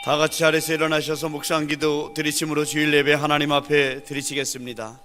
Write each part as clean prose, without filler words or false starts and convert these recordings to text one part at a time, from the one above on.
다 같이 자리에서 일어나셔서 묵상 기도 드리심으로 주일 예배 하나님 앞에 드리시겠습니다.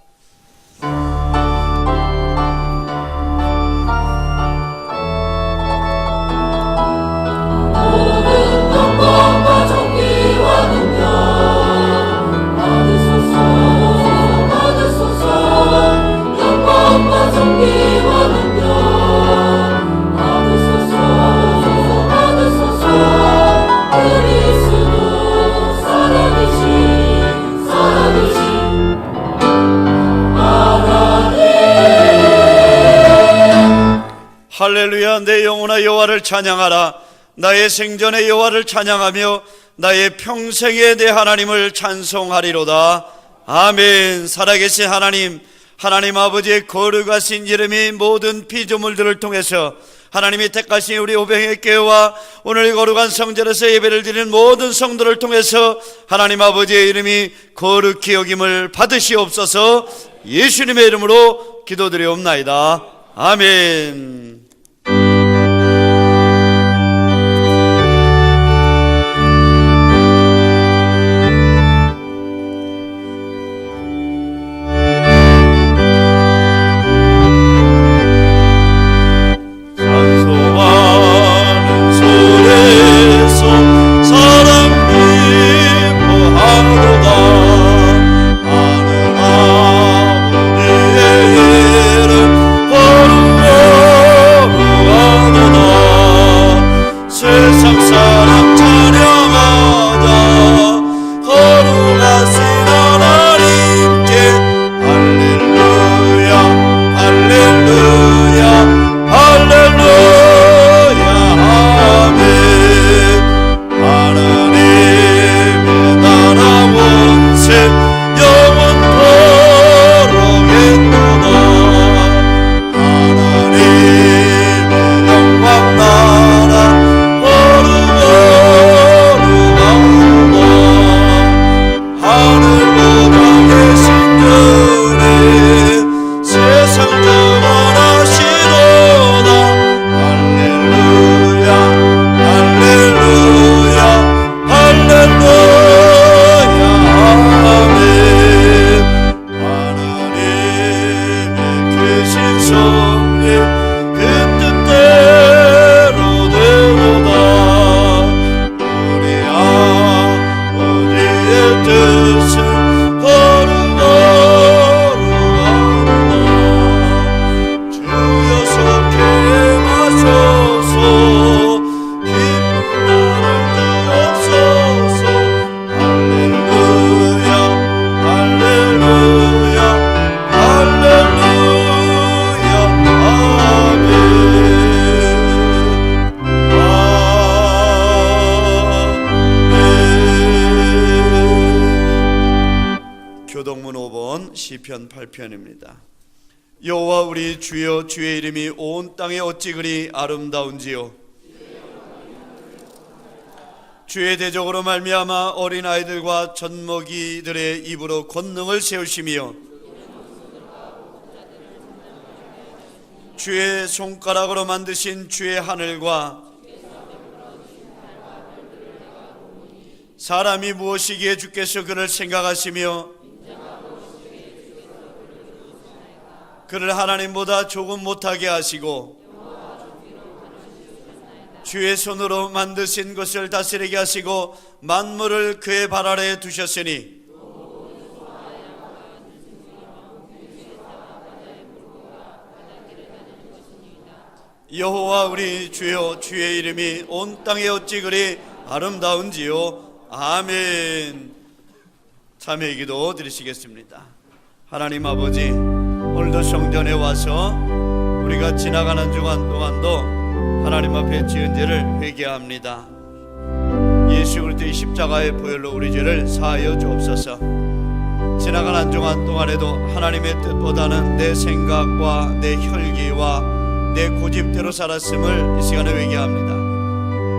할렐루야. 내 영혼아 여호와를 찬양하라. 나의 생전에 여호와를 찬양하며 나의 평생에 내 하나님을 찬송하리로다. 아멘. 살아계신 하나님, 하나님 아버지의 거룩하신 이름이 모든 피조물들을 통해서 하나님이 택하신 우리 오병의 교회와 오늘 거룩한 성전에서 예배를 드리는 모든 성도를 통해서 하나님 아버지의 이름이 거룩히 여김을 받으시옵소서. 예수님의 이름으로 기도드리옵나이다. 아멘. 교동문 5번 시편 8편입니다. 여호와 우리 주여, 주의 이름이 온 땅에 어찌 그리 아름다운지요. 주의 대적으로 말미암아 어린아이들과 젖먹이들의 입으로 권능을 세우시며 주의 손가락으로 만드신 주의 하늘과 사람이 무엇이기에 주께서 그를 생각하시며 그를 하나님보다 조금 못하게 하시고 주의 손으로 만드신 것을 다스리게 하시고 만물을 그의 발 아래에 두셨으니 여호와 우리 주여, 주의 이름이 온 땅에 어찌 그리 아름다운지요. 아멘. 참회의 기도 드리시겠습니다. 하나님 아버지, 오늘도 성전에 와서 우리가 지나가는 주간 동안도 하나님 앞에 지은 죄를 회개합니다. 예수 그리스도의 십자가의 보혈로 우리 죄를 사하여 주옵소서. 지나간 한 주간 동안에도 하나님의 뜻보다는 내 생각과 내 혈기와 내 고집대로 살았음을 이 시간에 회개합니다.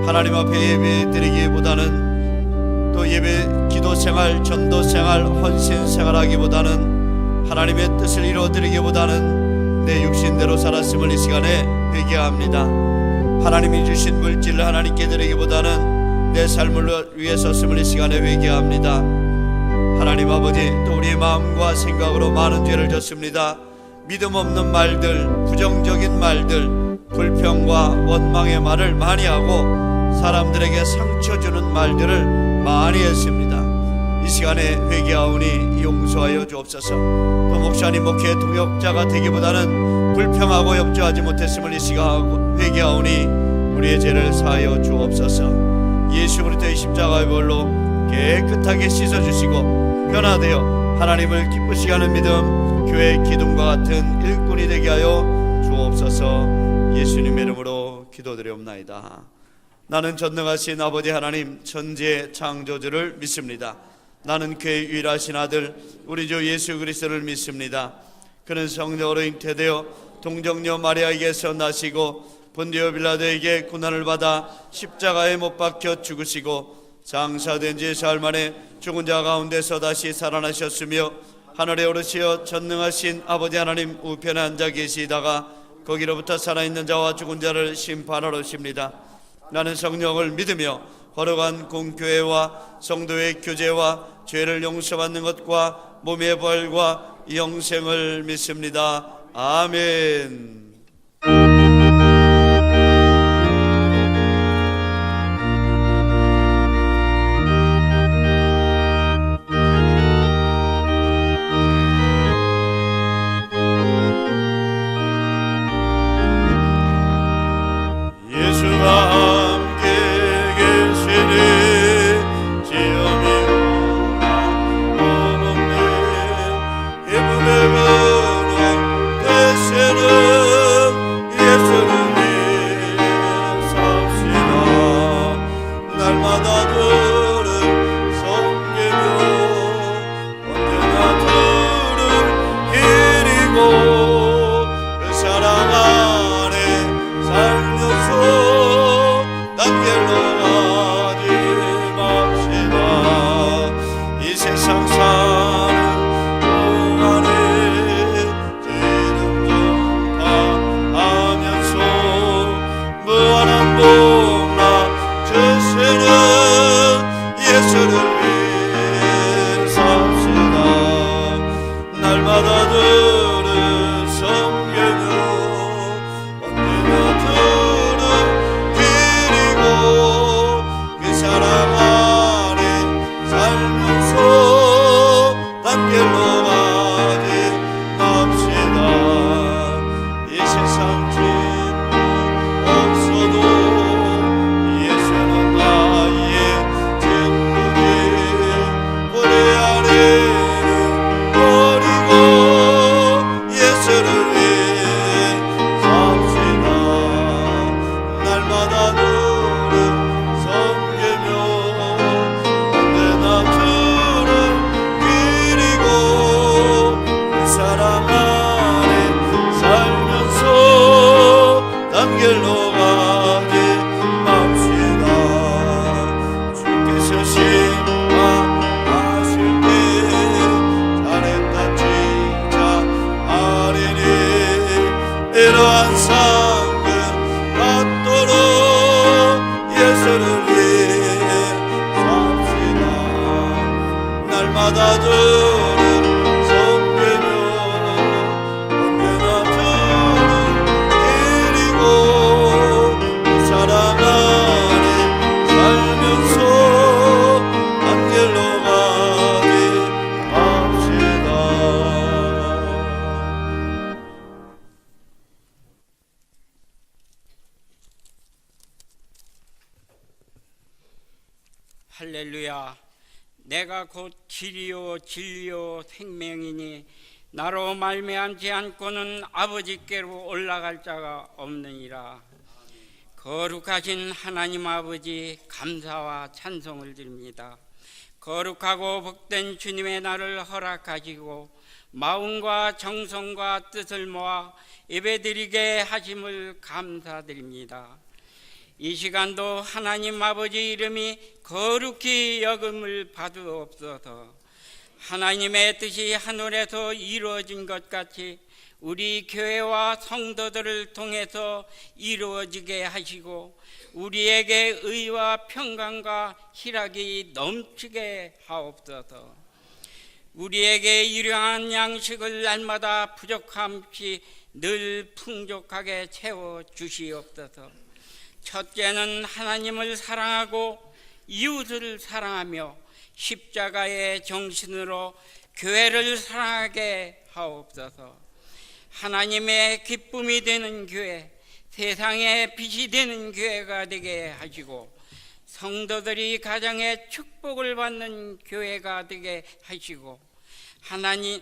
하나님 앞에 예배 드리기보다는 또 예배 기도생활, 전도생활, 헌신생활하기보다는 하나님의 뜻을 이루어드리기보다는 내 육신대로 살았음을 이 시간에 회개합니다. 하나님이 주신 물질을 하나님께 드리기보다는 내 삶을 위해 썼음을 이 시간에 회개합니다. 하나님 아버지, 또 우리의 마음과 생각으로 많은 죄를 졌습니다. 믿음 없는 말들, 부정적인 말들, 불평과 원망의 말을 많이 하고 사람들에게 상처 주는 말들을 많이 했습니다. 이 시간에 회개하오니 용서하여 주옵소서. 또 목사님 목회 동역자가 되기보다는 불평하고 협조하지 못했음을 이 시간 회개하오니 우리의 죄를 사하여 주옵소서. 예수 그리스도의 십자가의 벌로 깨끗하게 씻어주시고 변화되어 하나님을 기쁘시게 하는 믿음, 교회의 기둥과 같은 일꾼이 되게 하여 주옵소서. 예수님의 이름으로 기도드리옵나이다. 나는 전능하신 아버지 하나님 천지의 창조주를 믿습니다. 나는 그의 유일하신 아들 우리 주 예수 그리스도를 믿습니다. 그는 성령으로 잉태되어 동정녀 마리아에게서 나시고 본디오 빌라도에게 고난을 받아 십자가에 못 박혀 죽으시고 장사된 지 사흘 만에 죽은 자 가운데서 다시 살아나셨으며 하늘에 오르시어 전능하신 아버지 하나님 우편에 앉아 계시다가 거기로부터 살아있는 자와 죽은 자를 심판하러 오십니다. 나는 성령을 믿으며 거룩한 공교회와 성도의 교제와 죄를 용서받는 것과 몸의 부활과 영생을 믿습니다. 아멘. 할렐루야. 내가 곧 길이요 진리요 생명이니 나로 말미암지 않고는 아버지께로 올라갈 자가 없느니라. 거룩하신 하나님 아버지, 감사와 찬송을 드립니다. 거룩하고 복된 주님의 날을 허락하시고 마음과 정성과 뜻을 모아 예배드리게 하심을 감사드립니다. 이 시간도 하나님 아버지 이름이 거룩히 여김을 받으옵소서. 하나님의 뜻이 하늘에서 이루어진 것 같이 우리 교회와 성도들을 통해서 이루어지게 하시고 우리에게 의와 평강과 희락이 넘치게 하옵소서. 우리에게 일용할 양식을 날마다 부족함 없이 늘 풍족하게 채워 주시옵소서. 첫째는 하나님을 사랑하고 이웃을 사랑하며 십자가의 정신으로 교회를 사랑하게 하옵소서. 하나님의 기쁨이 되는 교회, 세상의 빛이 되는 교회가 되게 하시고 성도들이 가정의 축복을 받는 교회가 되게 하시고 하나님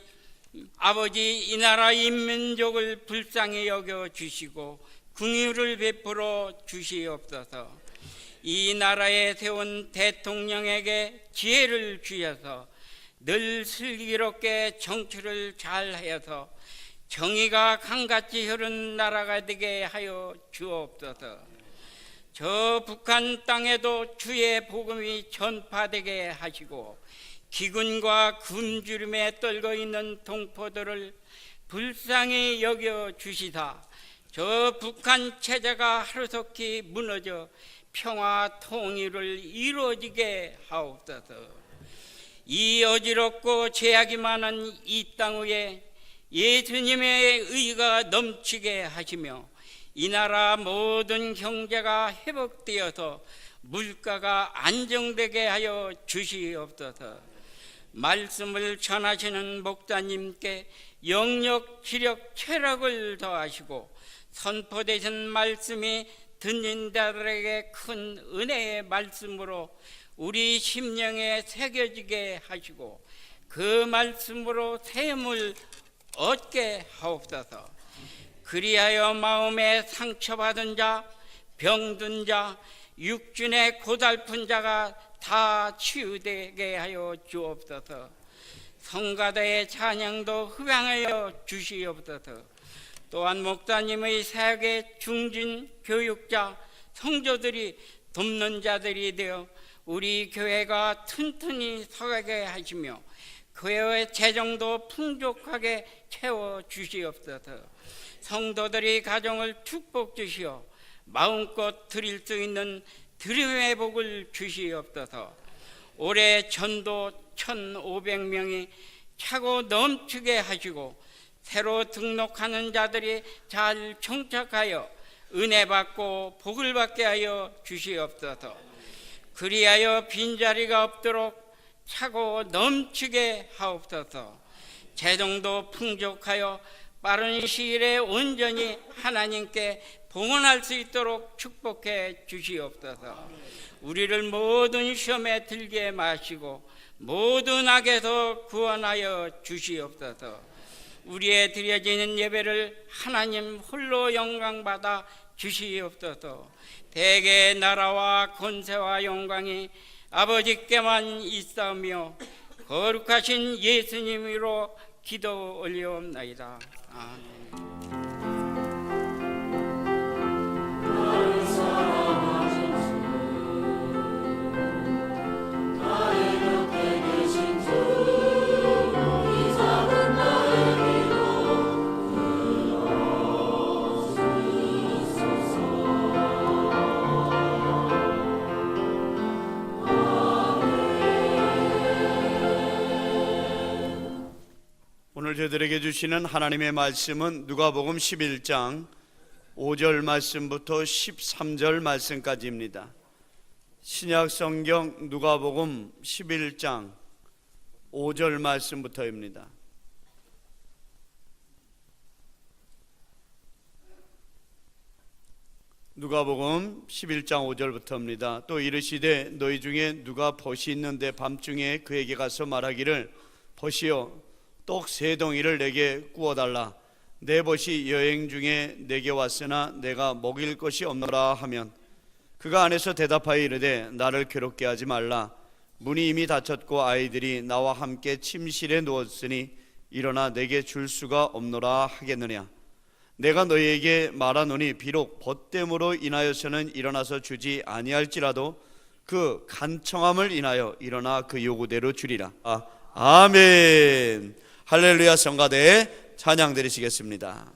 아버지 이 나라 인민족을 불쌍히 여겨 주시고 긍휼을 베풀어 주시옵소서. 이 나라에 세운 대통령에게 지혜를 주셔서 늘 슬기롭게 정치를 잘하여서 정의가 강같이 흐르는 나라가 되게 하여 주옵소서. 저 북한 땅에도 주의 복음이 전파되게 하시고 기근과 굶주림에 떨고 있는 동포들을 불쌍히 여겨 주시사 저 북한 체제가 하루속히 무너져 평화 통일을 이루어지게 하옵소서. 이 어지럽고 죄악이 많은 이 땅 위에 예수님의 의가 넘치게 하시며 이 나라 모든 경제가 회복되어서 물가가 안정되게 하여 주시옵소서. 말씀을 전하시는 목사님께 영력, 지력, 체력을 더하시고 선포되신 말씀이 듣는 자들에게 큰 은혜의 말씀으로 우리 심령에 새겨지게 하시고 그 말씀으로 샘을 얻게 하옵소서. 그리하여 마음에 상처받은 자, 병든 자, 육신에 고달픈 자가 다 치유되게 하여 주옵소서. 성가대의 찬양도 흡양하여 주시옵소서. 또한 목사님의 사역에 중진 교육자, 성도들이 돕는 자들이 되어 우리 교회가 튼튼히 서가게 하시며 교회의 재정도 풍족하게 채워 주시옵소서. 성도들이 가정을 축복 주시어 마음껏 드릴 수 있는 드림의 복을 주시옵소서. 올해 전도 1,500명이 차고 넘치게 하시고 새로 등록하는 자들이 잘 정착하여 은혜 받고 복을 받게 하여 주시옵소서. 그리하여 빈자리가 없도록 차고 넘치게 하옵소서. 재정도 풍족하여 빠른 시일에 온전히 하나님께 봉헌할 수 있도록 축복해 주시옵소서. 우리를 모든 시험에 들게 마시고 모든 악에서 구원하여 주시옵소서. 우리의 드려지는 예배를 하나님 홀로 영광받아 주시옵소서. 대개의 나라와 권세와 영광이 아버지께만 있사오며 거룩하신 예수님으로 기도 올리옵나이다. 아멘. 오늘 저희들에게 주시는 하나님의 말씀은 누가복음 11장 5절 말씀부터 13절 말씀까지입니다. 신약 성경 누가복음 11장 5절 말씀부터입니다. 누가복음 11장 5절부터입니다. 또 이르시되 너희 중에 누가 벗이 있는데 밤중에 그에게 가서 말하기를 벗이여 떡 3덩이를 내게 구워달라. 내 벗이 여행 중에 내게 왔으나 내가 먹일 것이 없노라 하면 그가 안에서 대답하여 이르되 나를 괴롭게 하지 말라. 문이 이미 닫혔고 아이들이 나와 함께 침실에 누웠으니 일어나 내게 줄 수가 없노라 하겠느냐. 내가 너희에게 말하노니 비록 벗됨으로 인하여서는 일어나서 주지 아니할지라도 그 간청함을 인하여 일어나 그 요구대로 주리라. 아멘. 할렐루야. 성가대 찬양 드리시겠습니다.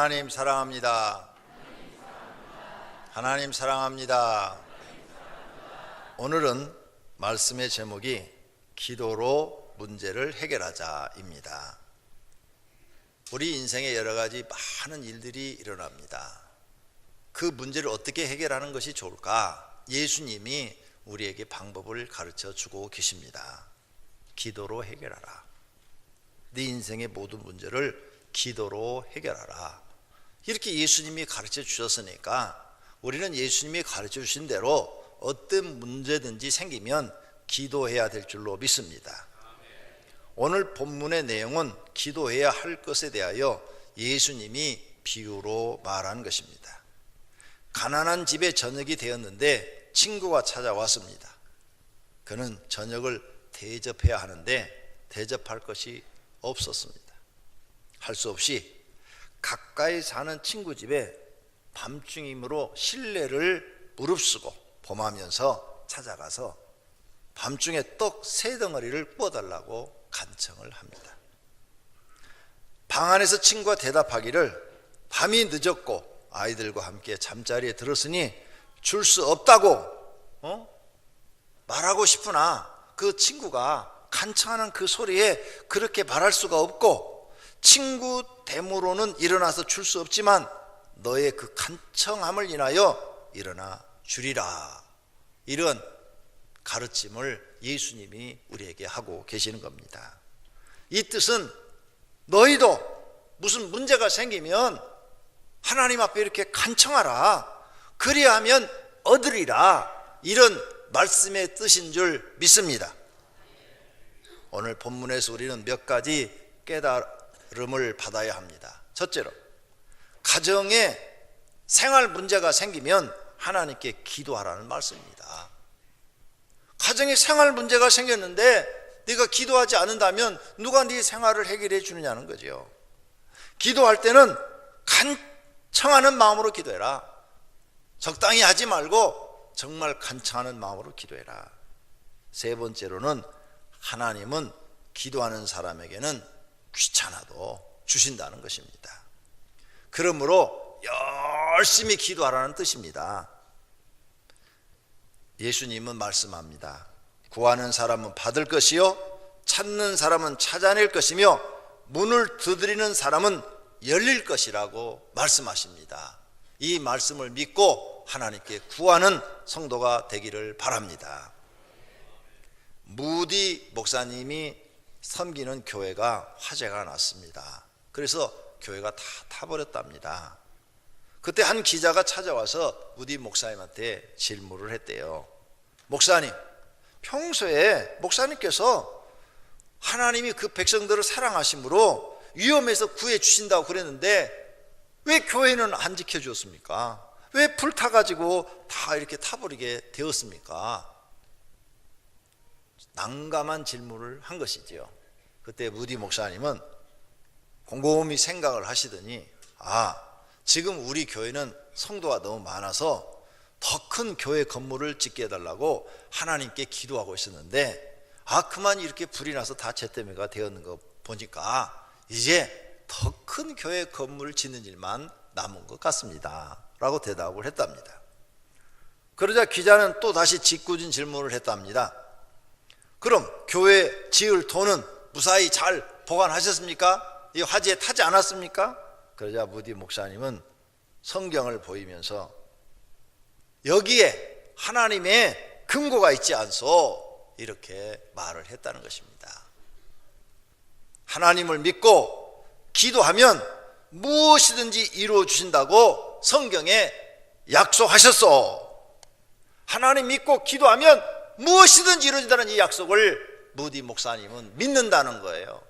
하나님 사랑합니다. 하나님 사랑합니다. 오늘은 말씀의 제목이 기도로 문제를 해결하자입니다. 우리 인생에 여러 가지 많은 일들이 일어납니다. 그 문제를 어떻게 해결하는 것이 좋을까? 예수님이 우리에게 방법을 가르쳐 주고 계십니다. 기도로 해결하라. 네 인생의 모든 문제를 기도로 해결하라. 이렇게 예수님이 가르쳐 주셨으니까 우리는 예수님이 가르쳐 주신 대로 어떤 문제든지 생기면 기도해야 될 줄로 믿습니다. 오늘 본문의 내용은 기도해야 할 것에 대하여 예수님이 비유로 말한 것입니다. 가난한 집에 저녁이 되었는데 친구가 찾아왔습니다. 그는 저녁을 대접해야 하는데 대접할 것이 없었습니다. 할 수 없이 가까이 사는 친구 집에 밤중이므로 실내를 무릅쓰고 범하면서 찾아가서 밤중에 떡 3덩어리를 구워달라고 간청을 합니다. 방 안에서 친구가 대답하기를 밤이 늦었고 아이들과 함께 잠자리에 들었으니 줄 수 없다고 말하고 싶으나 그 친구가 간청하는 그 소리에 그렇게 말할 수가 없고 친구 대모로는 일어나서 줄 수 없지만 너의 그 간청함을 인하여 일어나 주리라. 이런 가르침을 예수님이 우리에게 하고 계시는 겁니다. 이 뜻은 너희도 무슨 문제가 생기면 하나님 앞에 이렇게 간청하라. 그리하면 얻으리라. 이런 말씀의 뜻인 줄 믿습니다. 오늘 본문에서 우리는 몇 가지 깨달음을 받아야 합니다. 첫째로, 가정에 생활 문제가 생기면 하나님께 기도하라는 말씀입니다. 가정에 생활 문제가 생겼는데 네가 기도하지 않는다면 누가 네 생활을 해결해 주느냐는 거죠. 기도할 때는 간청하는 마음으로 기도해라. 적당히 하지 말고 정말 간청하는 마음으로 기도해라. 세 번째로는 하나님은 기도하는 사람에게는 귀찮아도 주신다는 것입니다. 그러므로 열심히 기도하라는 뜻입니다. 예수님은 말씀합니다. 구하는 사람은 받을 것이요 찾는 사람은 찾아낼 것이며 문을 두드리는 사람은 열릴 것이라고 말씀하십니다. 이 말씀을 믿고 하나님께 구하는 성도가 되기를 바랍니다. 무디 목사님이 섬기는 교회가 화재가 났습니다. 그래서 교회가 다 타버렸답니다. 그때 한 기자가 찾아와서 무디 목사님한테 질문을 했대요. 목사님, 평소에 목사님께서 하나님이 그 백성들을 사랑하심으로 위험에서 구해 주신다고 그랬는데 왜 교회는 안 지켜주었습니까? 왜 불타가지고 다 이렇게 타버리게 되었습니까? 난감한 질문을 한 것이지요. 그때 무디 목사님은 곰곰이 생각을 하시더니 지금 우리 교회는 성도가 너무 많아서 더 큰 교회 건물을 짓게 해달라고 하나님께 기도하고 있었는데 그만 이렇게 불이 나서 다 잿더미가 되었는 거 보니까 이제 더 큰 교회 건물을 짓는 일만 남은 것 같습니다 라고 대답을 했답니다. 그러자 기자는 또 다시 짓궂은 질문을 했답니다. 그럼 교회 지을 돈은 무사히 잘 보관하셨습니까? 이 화재에 타지 않았습니까? 그러자 무디 목사님은 성경을 보이면서 여기에 하나님의 근거가 있지 않소 이렇게 말을 했다는 것입니다. 하나님을 믿고 기도하면 무엇이든지 이루어 주신다고 성경에 약속하셨소. 하나님 믿고 기도하면 무엇이든지 이루어진다는 이 약속을 무디 목사님은 믿는다는 거예요.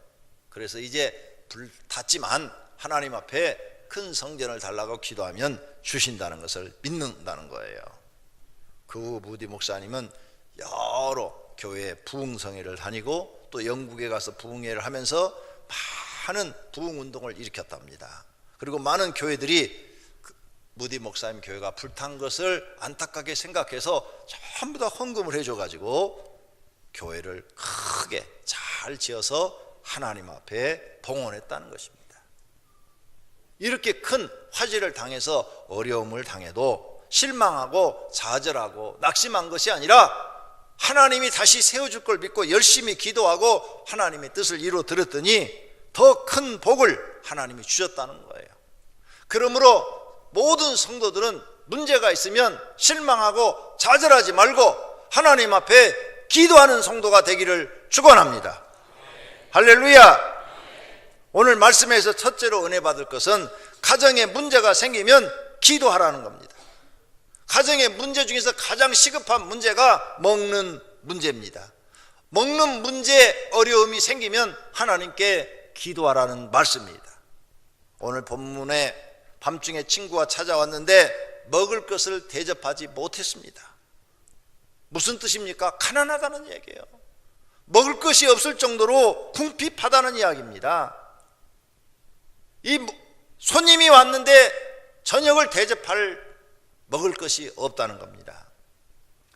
그래서 이제 불탔지만 하나님 앞에 큰 성전을 달라고 기도하면 주신다는 것을 믿는다는 거예요. 그 후 무디 목사님은 여러 교회 부흥성회를 다니고 또 영국에 가서 부흥회를 하면서 많은 부흥운동을 일으켰답니다. 그리고 많은 교회들이 무디 목사님 교회가 불탄 것을 안타깝게 생각해서 전부 다 헌금을 해줘가지고 교회를 크게 잘 지어서 하나님 앞에 봉헌했다는 것입니다. 이렇게 큰 화재를 당해서 어려움을 당해도 실망하고 좌절하고 낙심한 것이 아니라 하나님이 다시 세워줄 걸 믿고 열심히 기도하고 하나님의 뜻을 이루어 드렸더니 더 큰 복을 하나님이 주셨다는 거예요. 그러므로 모든 성도들은 문제가 있으면 실망하고 좌절하지 말고 하나님 앞에 기도하는 성도가 되기를 축원합니다. 할렐루야. 오늘 말씀에서 첫째로 은혜 받을 것은 가정에 문제가 생기면 기도하라는 겁니다. 가정의 문제 중에서 가장 시급한 문제가 먹는 문제입니다. 먹는 문제에 어려움이 생기면 하나님께 기도하라는 말씀입니다. 오늘 본문에 밤중에 친구가 찾아왔는데 먹을 것을 대접하지 못했습니다. 무슨 뜻입니까? 가난하다는 얘기예요. 먹을 것이 없을 정도로 궁핍하다는 이야기입니다. 이 손님이 왔는데 저녁을 대접할 먹을 것이 없다는 겁니다.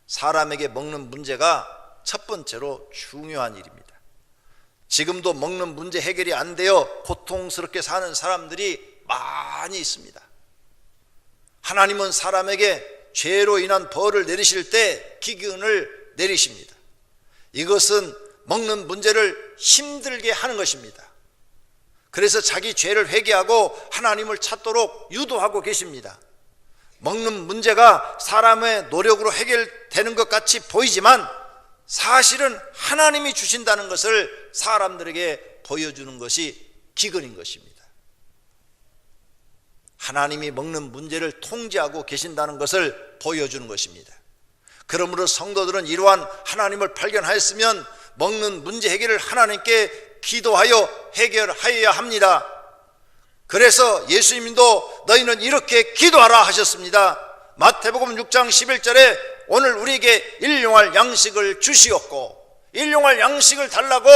사람에게 먹는 문제가 첫 번째로 중요한 일입니다. 지금도 먹는 문제 해결이 안 되어 고통스럽게 사는 사람들이 많이 있습니다. 하나님은 사람에게 죄로 인한 벌을 내리실 때 기근을 내리십니다. 이것은 먹는 문제를 힘들게 하는 것입니다. 그래서 자기 죄를 회개하고 하나님을 찾도록 유도하고 계십니다. 먹는 문제가 사람의 노력으로 해결되는 것 같이 보이지만 사실은 하나님이 주신다는 것을 사람들에게 보여주는 것이 기근인 것입니다. 하나님이 먹는 문제를 통제하고 계신다는 것을 보여주는 것입니다. 그러므로 성도들은 이러한 하나님을 발견하였으면 먹는 문제 해결을 하나님께 기도하여 해결하여야 합니다. 그래서 예수님도 너희는 이렇게 기도하라 하셨습니다. 마태복음 6장 11절에 오늘 우리에게 일용할 양식을 주시옵고, 일용할 양식을 달라고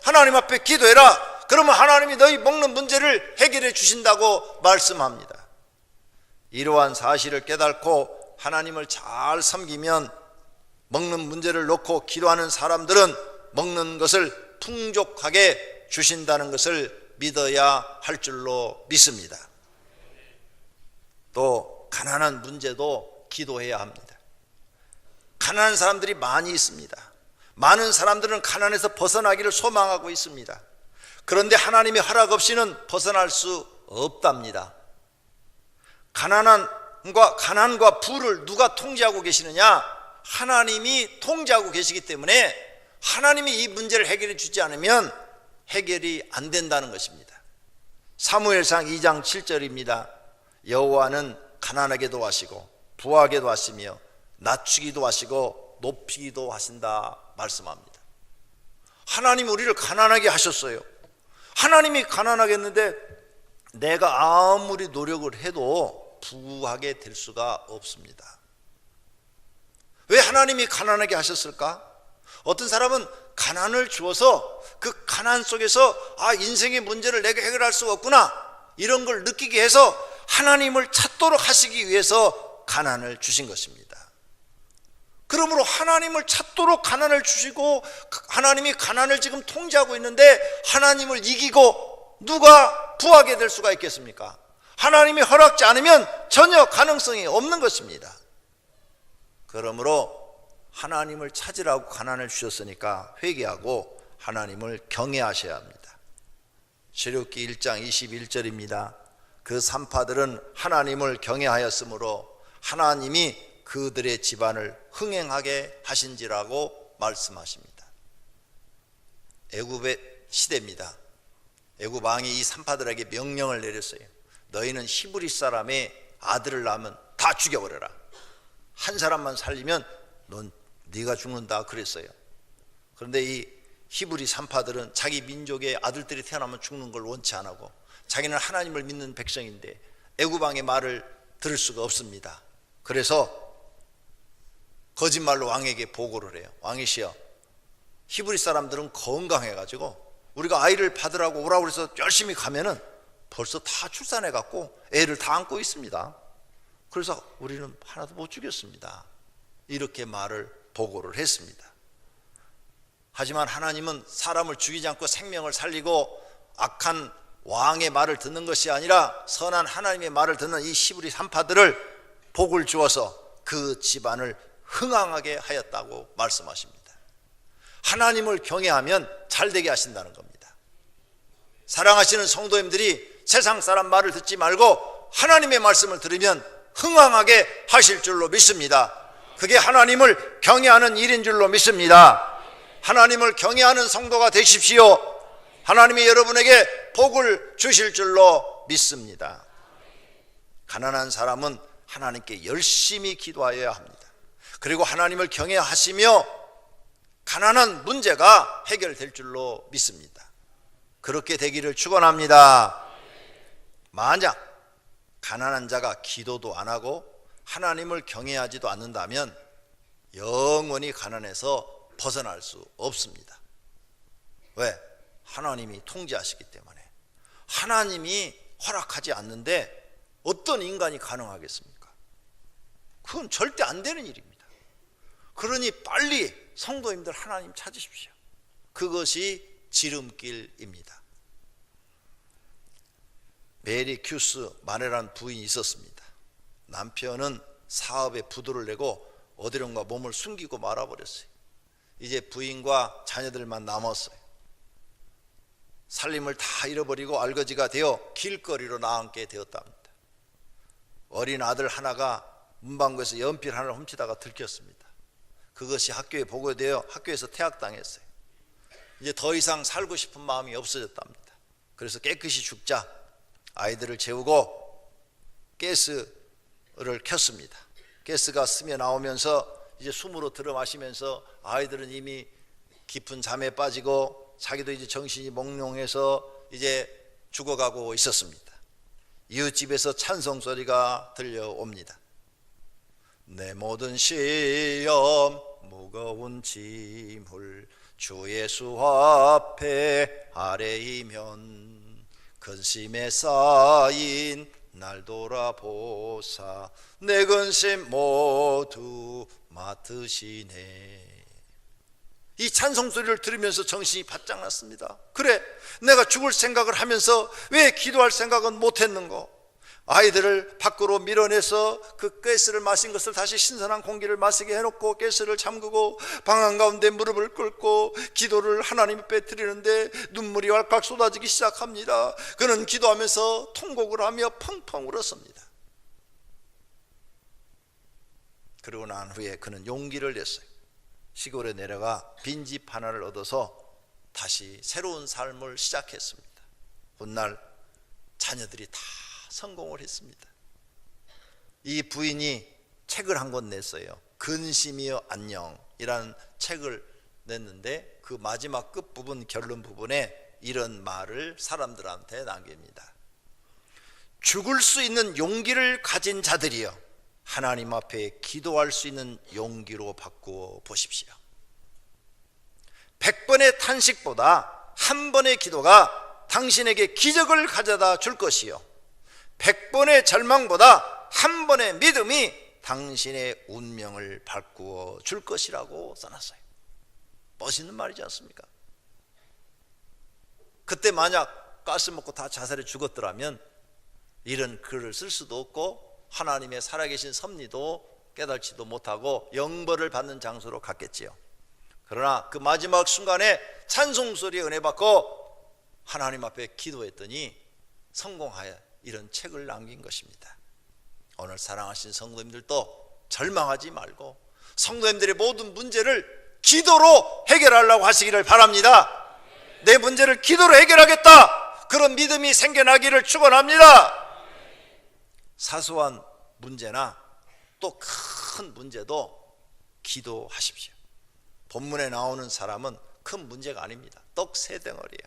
하나님 앞에 기도해라. 그러면 하나님이 너희 먹는 문제를 해결해 주신다고 말씀합니다. 이러한 사실을 깨닫고 하나님을 잘 섬기면 먹는 문제를 놓고 기도하는 사람들은 먹는 것을 풍족하게 주신다는 것을 믿어야 할 줄로 믿습니다. 또 가난한 문제도 기도해야 합니다. 가난한 사람들이 많이 있습니다. 많은 사람들은 가난에서 벗어나기를 소망하고 있습니다. 그런데 하나님의 허락 없이는 벗어날 수 없답니다. 가난과 부를 누가 통제하고 계시느냐? 하나님이 통제하고 계시기 때문에 하나님이 이 문제를 해결해 주지 않으면 해결이 안 된다는 것입니다. 사무엘상 2장 7절입니다. 여호와는 가난하게도 하시고 부하게도 하시며 낮추기도 하시고 높이기도 하신다 말씀합니다. 하나님 우리를 가난하게 하셨어요. 하나님이 가난하게 했는데 내가 아무리 노력을 해도 부하게 될 수가 없습니다. 왜 하나님이 가난하게 하셨을까? 어떤 사람은 가난을 주어서 그 가난 속에서 인생의 문제를 내가 해결할 수가 없구나 이런 걸 느끼게 해서 하나님을 찾도록 하시기 위해서 가난을 주신 것입니다. 그러므로 하나님을 찾도록 가난을 주시고 하나님이 가난을 지금 통제하고 있는데 하나님을 이기고 누가 부하게 될 수가 있겠습니까? 하나님이 허락지 않으면 전혀 가능성이 없는 것입니다. 그러므로 하나님을 찾으라고 가난을 주셨으니까 회개하고 하나님을 경외하셔야 합니다. 출애굽기 1장 21절입니다. 그 산파들은 하나님을 경외하였으므로 하나님이 그들의 집안을 흥행하게 하신지라고 말씀하십니다. 애굽의 시대입니다. 애굽 왕이 이 산파들에게 명령을 내렸어요. 너희는 히브리 사람의 아들을 낳으면 다 죽여버려라. 한 사람만 살리면 네가 죽는다 그랬어요. 그런데 이 히브리 산파들은 자기 민족의 아들들이 태어나면 죽는 걸 원치 안 하고 자기는 하나님을 믿는 백성인데 애굽 왕의 말을 들을 수가 없습니다. 그래서 거짓말로 왕에게 보고를 해요. 왕이시여, 히브리 사람들은 건강해가지고 우리가 아이를 받으라고 오라고 해서 열심히 가면은 벌써 다 출산해갖고 애를 다 안고 있습니다. 그래서 우리는 하나도 못 죽였습니다. 이렇게 말을 보고를 했습니다. 하지만 하나님은 사람을 죽이지 않고 생명을 살리고 악한 왕의 말을 듣는 것이 아니라 선한 하나님의 말을 듣는 이 히브리 산파들을 복을 주어서 그 집안을 흥왕하게 하였다고 말씀하십니다. 하나님을 경외하면 잘되게 하신다는 겁니다. 사랑하시는 성도님들이 세상 사람 말을 듣지 말고 하나님의 말씀을 들으면 흥왕하게 하실 줄로 믿습니다. 그게 하나님을 경외하는 일인 줄로 믿습니다. 하나님을 경외하는 성도가 되십시오. 하나님이 여러분에게 복을 주실 줄로 믿습니다. 가난한 사람은 하나님께 열심히 기도하여야 합니다. 그리고 하나님을 경외하시며 가난한 문제가 해결될 줄로 믿습니다. 그렇게 되기를 축원합니다. 만약 가난한 자가 기도도 안 하고 하나님을 경외하지도 않는다면 영원히 가난해서 벗어날 수 없습니다. 왜? 하나님이 통제하시기 때문에. 하나님이 허락하지 않는데 어떤 인간이 가능하겠습니까? 그건 절대 안 되는 일입니다. 그러니 빨리 성도님들 하나님 찾으십시오. 그것이 지름길입니다. 메리 큐스 마네라는 부인이 있었습니다. 남편은 사업에 부도를 내고 어디론가 몸을 숨기고 말아버렸어요. 이제 부인과 자녀들만 남았어요. 살림을 다 잃어버리고 알거지가 되어 길거리로 나앉게 되었답니다. 어린 아들 하나가 문방구에서 연필 하나를 훔치다가 들켰습니다. 그것이 학교에 보고되어 학교에서 퇴학당했어요. 이제 더 이상 살고 싶은 마음이 없어졌답니다. 그래서 깨끗이 죽자 아이들을 재우고 가스를 켰습니다. 가스가 스며 나오면서 이제 숨으로 들어 마시면서 아이들은 이미 깊은 잠에 빠지고 자기도 이제 정신이 몽롱해서 이제 죽어가고 있었습니다. 이웃집에서 찬송 소리가 들려옵니다. 내 모든 시험 무거운 짐을 주 예수 앞에 아뢰이면 근심에 쌓인 날 돌아보사 내 근심 모두 맡으시네. 이 찬송 소리를 들으면서 정신이 바짝 났습니다. 그래, 내가 죽을 생각을 하면서 왜 기도할 생각은 못했는고? 아이들을 밖으로 밀어내서 그 가스를 마신 것을 다시 신선한 공기를 마시게 해놓고 가스를 잠그고 방 한가운데 무릎을 꿇고 기도를 하나님 앞에 드리는데 눈물이 왈칵 쏟아지기 시작합니다. 그는 기도하면서 통곡을 하며 펑펑 울었습니다. 그러고 난 후에 그는 용기를 냈어요. 시골에 내려가 빈집 하나를 얻어서 다시 새로운 삶을 시작했습니다. 훗날 자녀들이 다 성공을 했습니다. 이 부인이 책을 한 권 냈어요. 근심이여 안녕이라는 책을 냈는데 그 마지막 끝부분 결론 부분에 이런 말을 사람들한테 남깁니다. 죽을 수 있는 용기를 가진 자들이여 하나님 앞에 기도할 수 있는 용기로 바꾸어 보십시오. 100번의 탄식보다 한 번의 기도가 당신에게 기적을 가져다 줄 것이요 100번의 절망보다 한 번의 믿음이 당신의 운명을 바꾸어 줄 것이라고 써놨어요. 멋있는 말이지 않습니까? 그때 만약 가스 먹고 다 자살해 죽었더라면 이런 글을 쓸 수도 없고 하나님의 살아계신 섭리도 깨달지도 못하고 영벌을 받는 장소로 갔겠지요. 그러나 그 마지막 순간에 찬송 소리에 은혜 받고 하나님 앞에 기도했더니 성공하여 이런 책을 남긴 것입니다. 오늘 사랑하신 성도님들도 절망하지 말고 성도님들의 모든 문제를 기도로 해결하려고 하시기를 바랍니다. 내 문제를 기도로 해결하겠다, 그런 믿음이 생겨나기를 축원합니다. 사소한 문제나 또 큰 문제도 기도하십시오. 본문에 나오는 사람은 큰 문제가 아닙니다. 떡 3덩어리예요.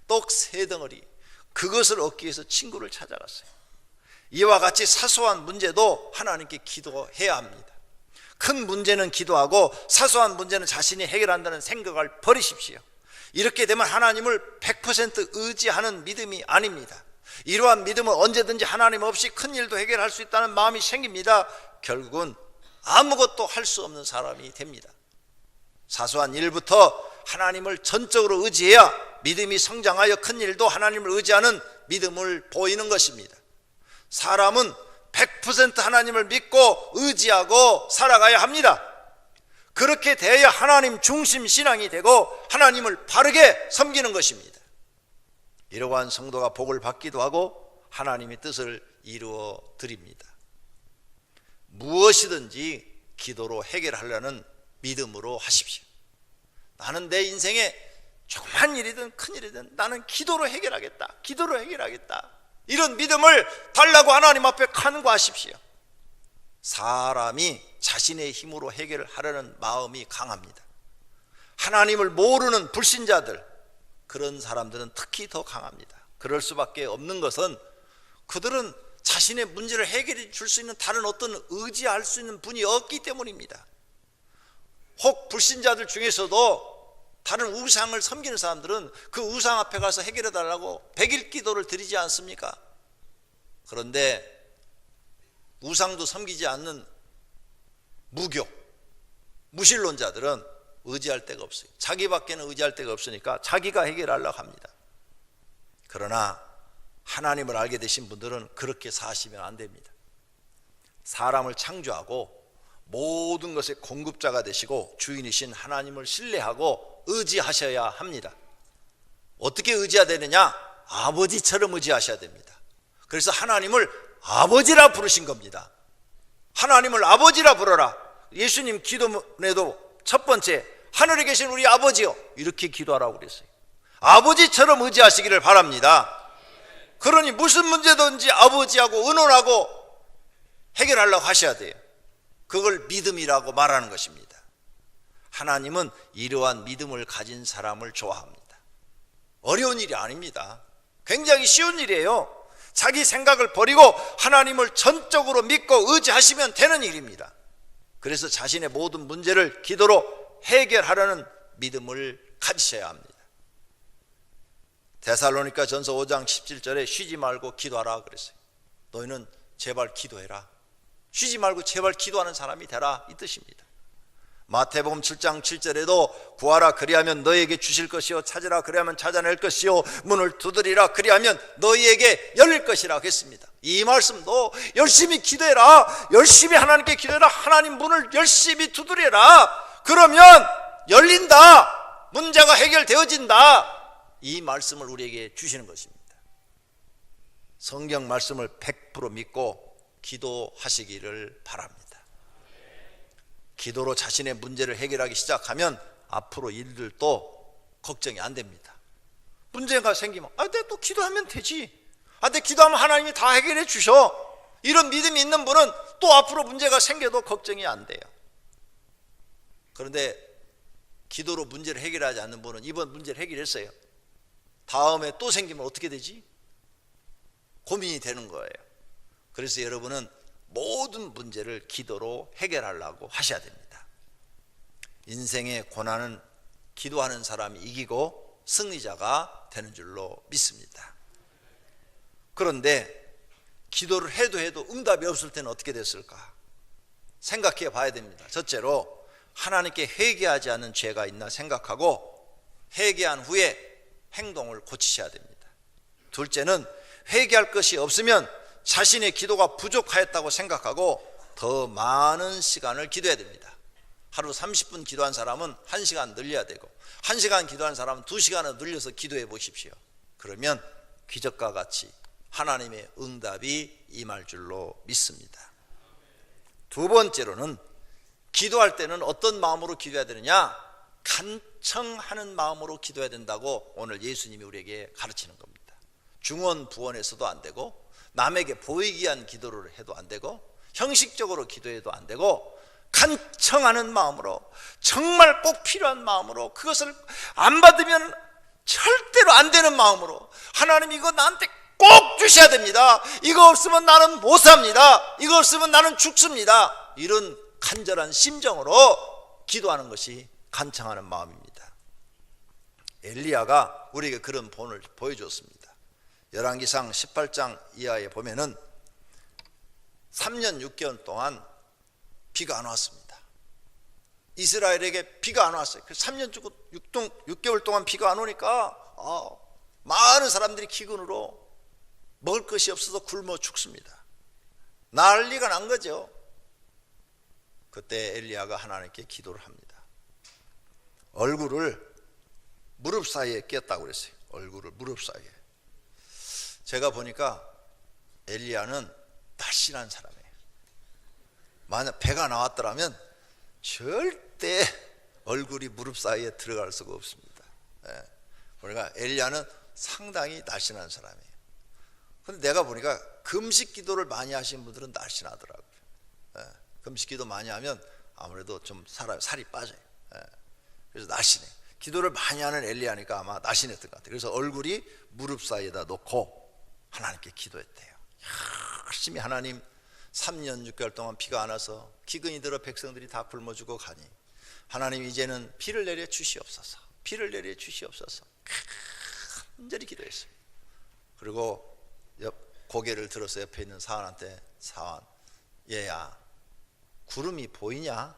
떡 3덩어리, 그것을 얻기 위해서 친구를 찾아갔어요. 이와 같이 사소한 문제도 하나님께 기도해야 합니다. 큰 문제는 기도하고 사소한 문제는 자신이 해결한다는 생각을 버리십시오. 이렇게 되면 하나님을 100% 의지하는 믿음이 아닙니다. 이러한 믿음은 언제든지 하나님 없이 큰 일도 해결할 수 있다는 마음이 생깁니다. 결국은 아무것도 할 수 없는 사람이 됩니다. 사소한 일부터 하나님을 전적으로 의지해야 믿음이 성장하여 큰 일도 하나님을 의지하는 믿음을 보이는 것입니다. 사람은 100% 하나님을 믿고 의지하고 살아가야 합니다. 그렇게 돼야 하나님 중심 신앙이 되고 하나님을 바르게 섬기는 것입니다. 이러한 성도가 복을 받기도 하고 하나님의 뜻을 이루어 드립니다. 무엇이든지 기도로 해결하려는 믿음으로 하십시오. 나는 내 인생에 조그만 일이든 큰 일이든 나는 기도로 해결하겠다, 기도로 해결하겠다, 이런 믿음을 달라고 하나님 앞에 간구하십시오. 사람이 자신의 힘으로 해결하려는 마음이 강합니다. 하나님을 모르는 불신자들, 그런 사람들은 특히 더 강합니다. 그럴 수밖에 없는 것은 그들은 자신의 문제를 해결해 줄 수 있는 다른 어떤 의지할 수 있는 분이 없기 때문입니다. 혹 불신자들 중에서도 다른 우상을 섬기는 사람들은 그 우상 앞에 가서 해결해 달라고 100일 기도를 드리지 않습니까? 그런데 우상도 섬기지 않는 무교, 무신론자들은 의지할 데가 없어요. 자기밖에는 의지할 데가 없으니까 자기가 해결하려고 합니다. 그러나 하나님을 알게 되신 분들은 그렇게 사시면 안 됩니다. 사람을 창조하고 모든 것의 공급자가 되시고 주인이신 하나님을 신뢰하고 의지하셔야 합니다. 어떻게 의지해야 되느냐? 아버지처럼 의지하셔야 됩니다. 그래서 하나님을 아버지라 부르신 겁니다. 하나님을 아버지라 부르라. 예수님 기도문에도 첫 번째, 하늘에 계신 우리 아버지요, 이렇게 기도하라고 그랬어요. 아버지처럼 의지하시기를 바랍니다. 그러니 무슨 문제든지 아버지하고 의논하고 해결하려고 하셔야 돼요. 그걸 믿음이라고 말하는 것입니다. 하나님은 이러한 믿음을 가진 사람을 좋아합니다. 어려운 일이 아닙니다. 굉장히 쉬운 일이에요. 자기 생각을 버리고 하나님을 전적으로 믿고 의지하시면 되는 일입니다. 그래서 자신의 모든 문제를 기도로 해결하려는 믿음을 가지셔야 합니다. 데살로니가 전서 5장 17절에 쉬지 말고 기도하라 그랬어요. 너희는 제발 기도해라. 쉬지 말고 제발 기도하는 사람이 되라, 이 뜻입니다. 마태복음 7장 7절에도 구하라 그리하면 너희에게 주실 것이요, 찾으라 그리하면 찾아낼 것이요, 문을 두드리라 그리하면 너희에게 열릴 것이라고 했습니다. 이 말씀도 열심히 기도해라, 열심히 하나님께 기도해라, 하나님 문을 열심히 두드려라, 그러면 열린다, 문제가 해결되어진다, 이 말씀을 우리에게 주시는 것입니다. 성경 말씀을 100% 믿고 기도하시기를 바랍니다. 기도로 자신의 문제를 해결하기 시작하면 앞으로 일들도 걱정이 안 됩니다. 문제가 생기면 내가 또 기도하면 되지, 내 기도하면 하나님이 다 해결해 주셔, 이런 믿음이 있는 분은 또 앞으로 문제가 생겨도 걱정이 안 돼요. 그런데 기도로 문제를 해결하지 않는 분은 이번 문제를 해결했어요, 다음에 또 생기면 어떻게 되지? 고민이 되는 거예요. 그래서 여러분은 모든 문제를 기도로 해결하려고 하셔야 됩니다. 인생의 고난은 기도하는 사람이 이기고 승리자가 되는 줄로 믿습니다. 그런데 기도를 해도 응답이 없을 때는 어떻게 됐을까? 생각해 봐야 됩니다. 첫째로 하나님께 회개하지 않는 죄가 있나 생각하고 회개한 후에 행동을 고치셔야 됩니다. 둘째는 회개할 것이 없으면 자신의 기도가 부족하였다고 생각하고 더 많은 시간을 기도해야 됩니다. 하루 30분 기도한 사람은 1시간 늘려야 되고 1시간 기도한 사람은 2시간을 늘려서 기도해 보십시오. 그러면 기적과 같이 하나님의 응답이 임할 줄로 믿습니다. 두 번째로는 기도할 때는 어떤 마음으로 기도해야 되느냐? 간청하는 마음으로 기도해야 된다고 오늘 예수님이 우리에게 가르치는 겁니다. 중언 부언에서도 안 되고, 남에게 보이기 위한 기도를 해도 안 되고, 형식적으로 기도해도 안 되고, 간청하는 마음으로, 정말 꼭 필요한 마음으로, 그것을 안 받으면 절대로 안 되는 마음으로, 하나님 이거 나한테 꼭 주셔야 됩니다, 이거 없으면 나는 못 삽니다, 이거 없으면 나는 죽습니다, 이런 간절한 심정으로 기도하는 것이 간청하는 마음입니다. 엘리야가 우리에게 그런 본을 보여줬습니다. 열왕기상 18장 이하에 보면은 3년 6개월 동안 비가 안 왔습니다. 이스라엘에게 비가 안 왔어요. 3년 6개월 동안 비가 안 오니까 많은 사람들이 기근으로 먹을 것이 없어서 굶어 죽습니다. 난리가 난 거죠. 그때 엘리야가 하나님께 기도를 합니다. 얼굴을 무릎 사이에 꼈다고 그랬어요. 얼굴을 무릎 사이에. 제가 보니까 엘리야는 날씬한 사람이에요. 만약 배가 나왔더라면 절대 얼굴이 무릎 사이에 들어갈 수가 없습니다. 그러니까 엘리야는 상당히 날씬한 사람이에요. 그런데 내가 보니까 금식 기도를 많이 하신 분들은 날씬하더라고요. 금식 기도 많이 하면 아무래도 좀 살이 빠져요. 그래서 날씬해. 기도를 많이 하는 엘리야니까 아마 날씬했던 것 같아요. 그래서 얼굴이 무릎 사이에다 놓고 하나님께 기도했대요. 열심히 하나님, 3년 6개월 동안 비가 안 와서 기근이 들어 백성들이 다 굶어 죽어 가니 하나님 이제는 비를 내려 주시옵소서, 비를 내려 주시옵소서 간절히 기도했어요. 그리고 고개를 들어서 옆에 있는 사환한테, 사환, 얘야 구름이 보이냐?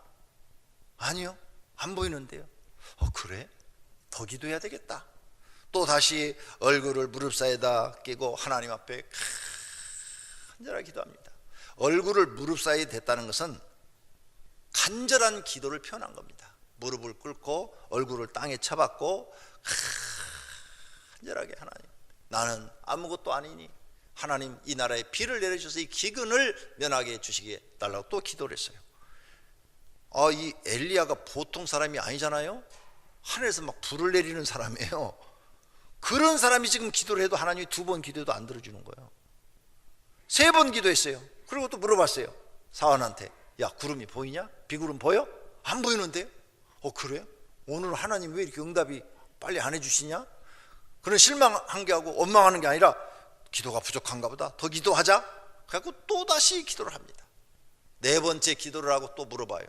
아니요, 안 보이는데요. 그래? 더 기도해야 되겠다. 또 다시 얼굴을 무릎 사이에다 끼고 하나님 앞에 간절하게 기도합니다. 얼굴을 무릎 사이에 댔다는 것은 간절한 기도를 표현한 겁니다. 무릎을 꿇고 얼굴을 땅에 쳐박고 간절하게, 하나님 나는 아무것도 아니니 하나님 이 나라에 비를 내려주셔서 이 기근을 면하게 해주시게 달라고 또 기도를 했어요. 이 엘리야가 보통 사람이 아니잖아요. 하늘에서 막 불을 내리는 사람이에요. 그런 사람이 지금 기도를 해도 하나님이 2번 기도해도 안 들어주는 거예요. 3번 기도했어요. 그리고 또 물어봤어요. 사환한테, 야 구름이 보이냐? 비구름 보여? 안 보이는데요? 그래요? 오늘 하나님 왜 이렇게 응답이 빨리 안 해주시냐? 그런 실망한 게 하고 원망하는 게 아니라 기도가 부족한가 보다, 더 기도하자. 그래갖고 또 다시 기도를 합니다. 4번째 기도를 하고 또 물어봐요.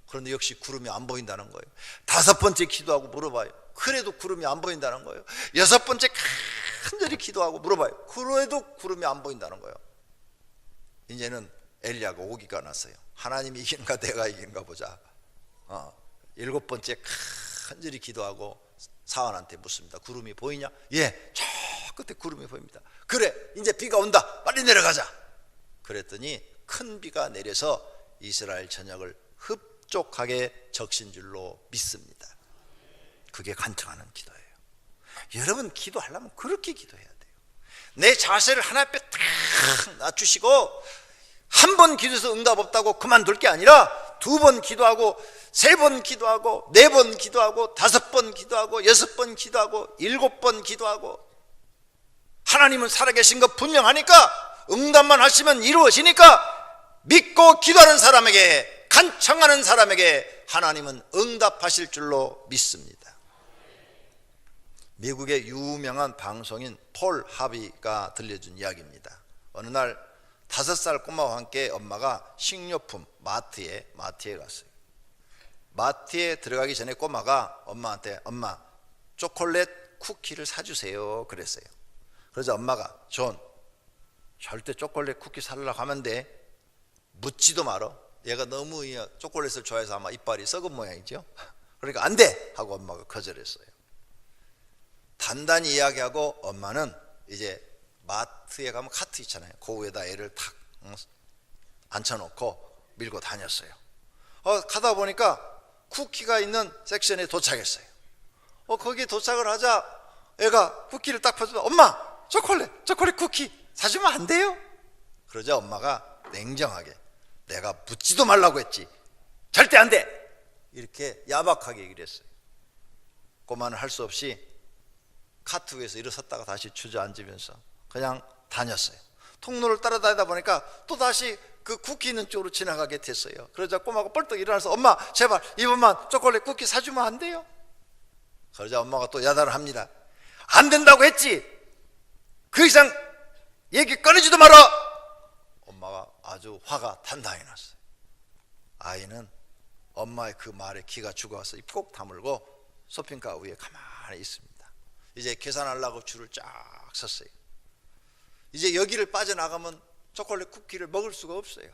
그런데 역시 구름이 안 보인다는 거예요. 5번째 기도하고 물어봐요. 그래도 구름이 안 보인다는 거예요. 6번째 간절히 기도하고 물어봐요. 그래도 구름이 안 보인다는 거예요. 이제는 엘리야가 오기가 났어요. 하나님이 이기는가 내가 이기는가 보자. 7번째 간절히 기도하고 사환한테 묻습니다. 구름이 보이냐? 예, 저 끝에 구름이 보입니다. 그래, 이제 비가 온다. 빨리 내려가자. 그랬더니 큰 비가 내려서 이스라엘 전역을 흡족하게 적신 줄로 믿습니다. 그게 간청하는 기도예요. 여러분 기도하려면 그렇게 기도해야 돼요. 내 자세를 하나님 앞에 탁 낮추시고 한 번 기도해서 응답 없다고 그만둘 게 아니라 2번 기도하고 3번 기도하고 4번 기도하고 5번 기도하고 6번 기도하고 7번 기도하고 하나님은 살아계신 것 분명하니까 응답만 하시면 이루어지니까 믿고 기도하는 사람에게 간청하는 사람에게 하나님은 응답하실 줄로 믿습니다. 미국의 유명한 방송인 폴 하비가 들려준 이야기입니다. 어느 날 5살 꼬마와 함께 엄마가 식료품 마트에 갔어요. 마트에 들어가기 전에 꼬마가 엄마한테 엄마 초콜릿 쿠키를 사주세요 그랬어요. 그래서 엄마가 존 절대 초콜릿 쿠키 사려고 하면 돼. 묻지도 말어. 얘가 너무 초콜릿을 좋아해서 아마 이빨이 썩은 모양이죠. 그러니까 안 돼 하고 엄마가 거절했어요. 단단히 이야기하고 엄마는 이제 마트에 가면 카트 있잖아요. 그 위에다 애를 탁 앉혀놓고 밀고 다녔어요. 가다 보니까 쿠키가 있는 섹션에 도착했어요. 거기에 도착을 하자 애가 쿠키를 딱 펴서 엄마 초콜릿 쿠키 사주면 안 돼요? 그러자 엄마가 냉정하게 내가 묻지도 말라고 했지 절대 안 돼 이렇게 야박하게 얘기를 했어요. 꼬마는 할 수 없이 카트 위에서 일어섰다가 다시 주저앉으면서 그냥 다녔어요. 통로를 따라다니다 보니까 또다시 그 쿠키 있는 쪽으로 지나가게 됐어요. 그러자 꼬마가 벌떡 일어나서 엄마 제발 이번만 초콜릿 쿠키 사주면 안 돼요? 그러자 엄마가 또 야단을 합니다. 안 된다고 했지 그 이상 얘기 꺼내지도 마라. 엄마가 아주 화가 단단히 났어요. 아이는 엄마의 그 말에 기가 죽어서 입 꼭 다물고 쇼핑카 위에 가만히 있습니다. 이제 계산하려고 줄을 쫙 섰어요. 이제 여기를 빠져나가면 초콜릿 쿠키를 먹을 수가 없어요.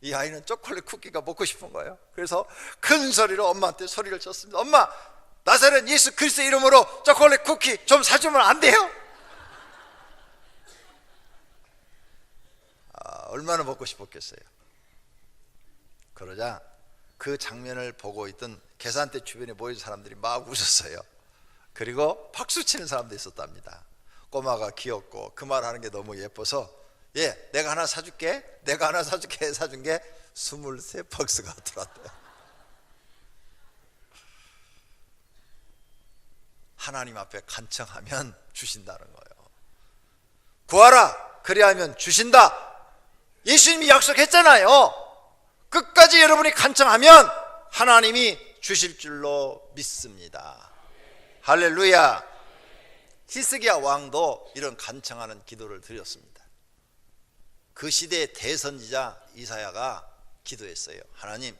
이 아이는 초콜릿 쿠키가 먹고 싶은 거예요. 그래서 큰 소리로 엄마한테 소리를 쳤습니다. 엄마 나사렛 예수 그리스도 이름으로 초콜릿 쿠키 좀 사주면 안 돼요? 얼마나 먹고 싶었겠어요. 그러자 그 장면을 보고 있던 계산대 주변에 모인 사람들이 막 웃었어요. 그리고 박수치는 사람도 있었답니다. 꼬마가 귀엽고 그 말하는 게 너무 예뻐서 내가 하나 사줄게 사준 게 23박스가 들어왔대요. 하나님 앞에 간청하면 주신다는 거예요. 구하라 그리하면 주신다. 예수님이 약속했잖아요. 끝까지 여러분이 간청하면 하나님이 주실 줄로 믿습니다. 할렐루야. 히스기야 왕도 이런 간청하는 기도를 드렸습니다. 그 시대의 대선지자 이사야가 기도했어요. 하나님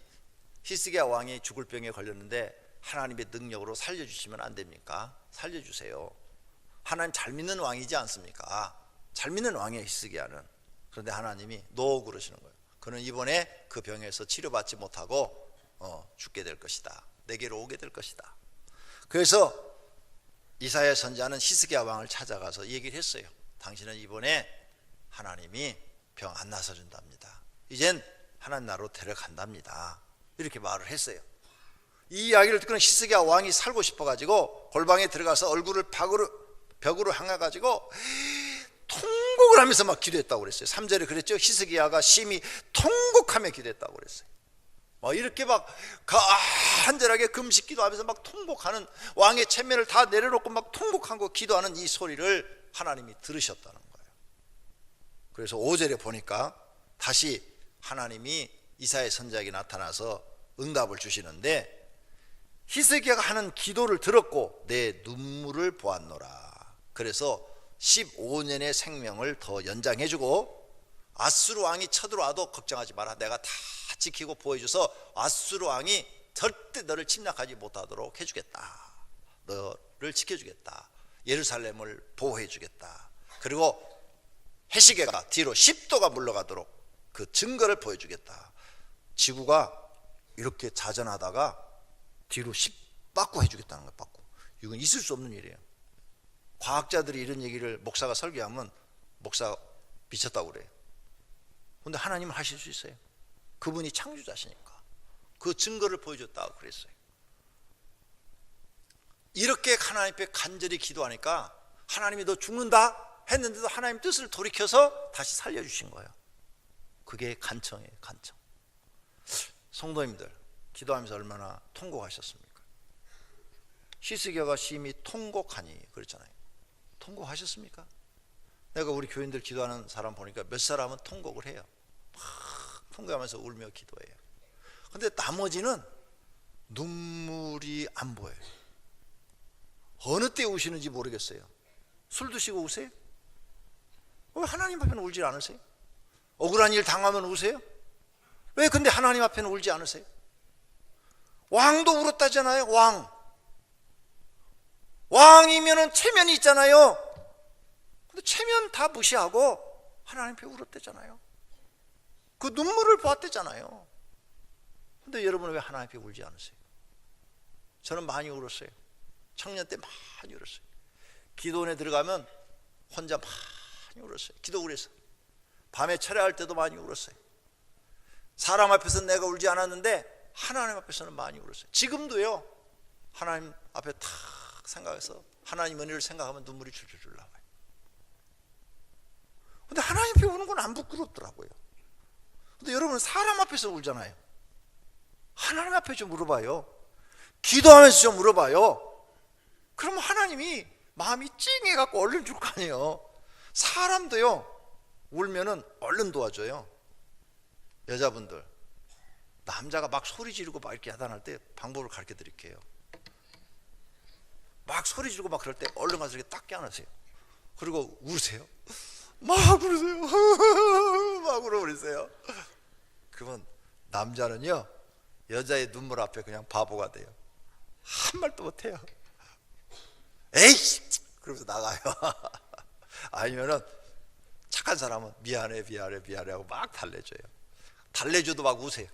히스기야 왕이 죽을 병에 걸렸는데 하나님의 능력으로 살려주시면 안 됩니까? 살려주세요. 하나님 잘 믿는 왕이지 않습니까? 잘 믿는 왕이에요 히스기야는. 그런데 하나님이 노 그러시는 거예요. 그는 이번에 그 병에서 치료받지 못하고 죽게 될 것이다. 내게로 오게 될 것이다. 그래서 이사야 선지자는 히스기야 왕을 찾아가서 얘기를 했어요. 당신은 이번에 하나님이 병 안 나서준답니다. 이젠 하나님 나라로 데려간답니다. 이렇게 말을 했어요. 이 이야기를 듣고는 히스기야 왕이 살고 싶어가지고 골방에 들어가서 얼굴을 벽으로 향해가지고 통곡을 하면서 막 기도했다고 그랬어요. 3절에 그랬죠. 히스기야가 심히 통곡하며 기도했다고 그랬어요. 이렇게 막 간절하게 금식 기도하면서 막 통곡하는 왕의 체면을 다 내려놓고 막 통곡하고 기도하는 이 소리를 하나님이 들으셨다는 거예요. 그래서 5절에 보니까 다시 하나님이 이사야 선지자에게 나타나서 응답을 주시는데 히스기야가 하는 기도를 들었고 내 눈물을 보았노라. 그래서 15년의 생명을 더 연장해주고 아수르 왕이 쳐들어와도 걱정하지 마라. 내가 다 지키고 보호해줘서 아수르 왕이 절대 너를 침략하지 못하도록 해주겠다. 너를 지켜주겠다. 예루살렘을 보호해주겠다. 그리고 해시계가 뒤로 10도가 물러가도록 그 증거를 보여주겠다. 지구가 이렇게 자전하다가 뒤로 10 빠꾸 해주겠다는 거예요. 빠꾸. 이건 있을 수 없는 일이에요. 과학자들이 이런 얘기를 목사가 설교하면 목사 미쳤다고 그래요. 근데 하나님은 하실 수 있어요. 그분이 창조자시니까. 그 증거를 보여줬다고 그랬어요. 이렇게 하나님 앞에 간절히 기도하니까 하나님이 너 죽는다 했는데도 하나님 뜻을 돌이켜서 다시 살려주신 거예요. 그게 간청이에요. 간청. 성도님들, 기도하면서 얼마나 통곡하셨습니까? 히스기야가 심히 통곡하니 그랬잖아요. 통곡하셨습니까? 내가 우리 교인들 기도하는 사람 보니까 몇 사람은 통곡을 해요. 막 통곡하면서 울며 기도해요. 근데 나머지는 눈물이 안 보여요. 어느 때 우시는지 모르겠어요. 술 드시고 우세요? 왜 하나님 앞에는 울지 않으세요? 억울한 일 당하면 우세요? 왜 근데 하나님 앞에는 울지 않으세요? 왕도 울었다잖아요. 왕이면은 체면이 있잖아요. 근데 체면 다 무시하고 하나님 앞에 울었대잖아요. 그 눈물을 보았대잖아요. 근데 여러분은 왜 하나님 앞에 울지 않으세요? 저는 많이 울었어요. 청년 때 많이 울었어요. 기도원에 들어가면 혼자 많이 울었어요. 기도원에서 밤에 철야할 때도 많이 울었어요. 사람 앞에서는 내가 울지 않았는데 하나님 앞에서는 많이 울었어요. 지금도요, 하나님 앞에 탁 생각해서 하나님 은혜를 생각하면 눈물이 줄줄 나와요. 근데 하나님 앞에 우는 건 안 부끄럽더라고요. 근데 여러분은 사람 앞에서 울잖아요. 하나님 앞에 좀 물어봐요. 기도하면서 좀 물어봐요. 그러면 하나님이 마음이 찡해갖고 얼른 줄 거 아니에요. 사람도요, 울면은 얼른 도와줘요. 여자분들, 남자가 막 소리 지르고 막 이렇게 야단할 때 방법을 가르쳐 드릴게요. 막 소리 지르고 막 그럴 때 얼른 가서 이렇게 딱 껴안으세요. 그리고 울으세요. 막 울으세요. 막 울어버리세요. 그러면 남자는요, 여자의 눈물 앞에 그냥 바보가 돼요. 한 말도 못해요. 에이! 그러면서 나가요. 아니면은 착한 사람은 미안해 하고 막 달래줘요. 달래줘도 막 우세요.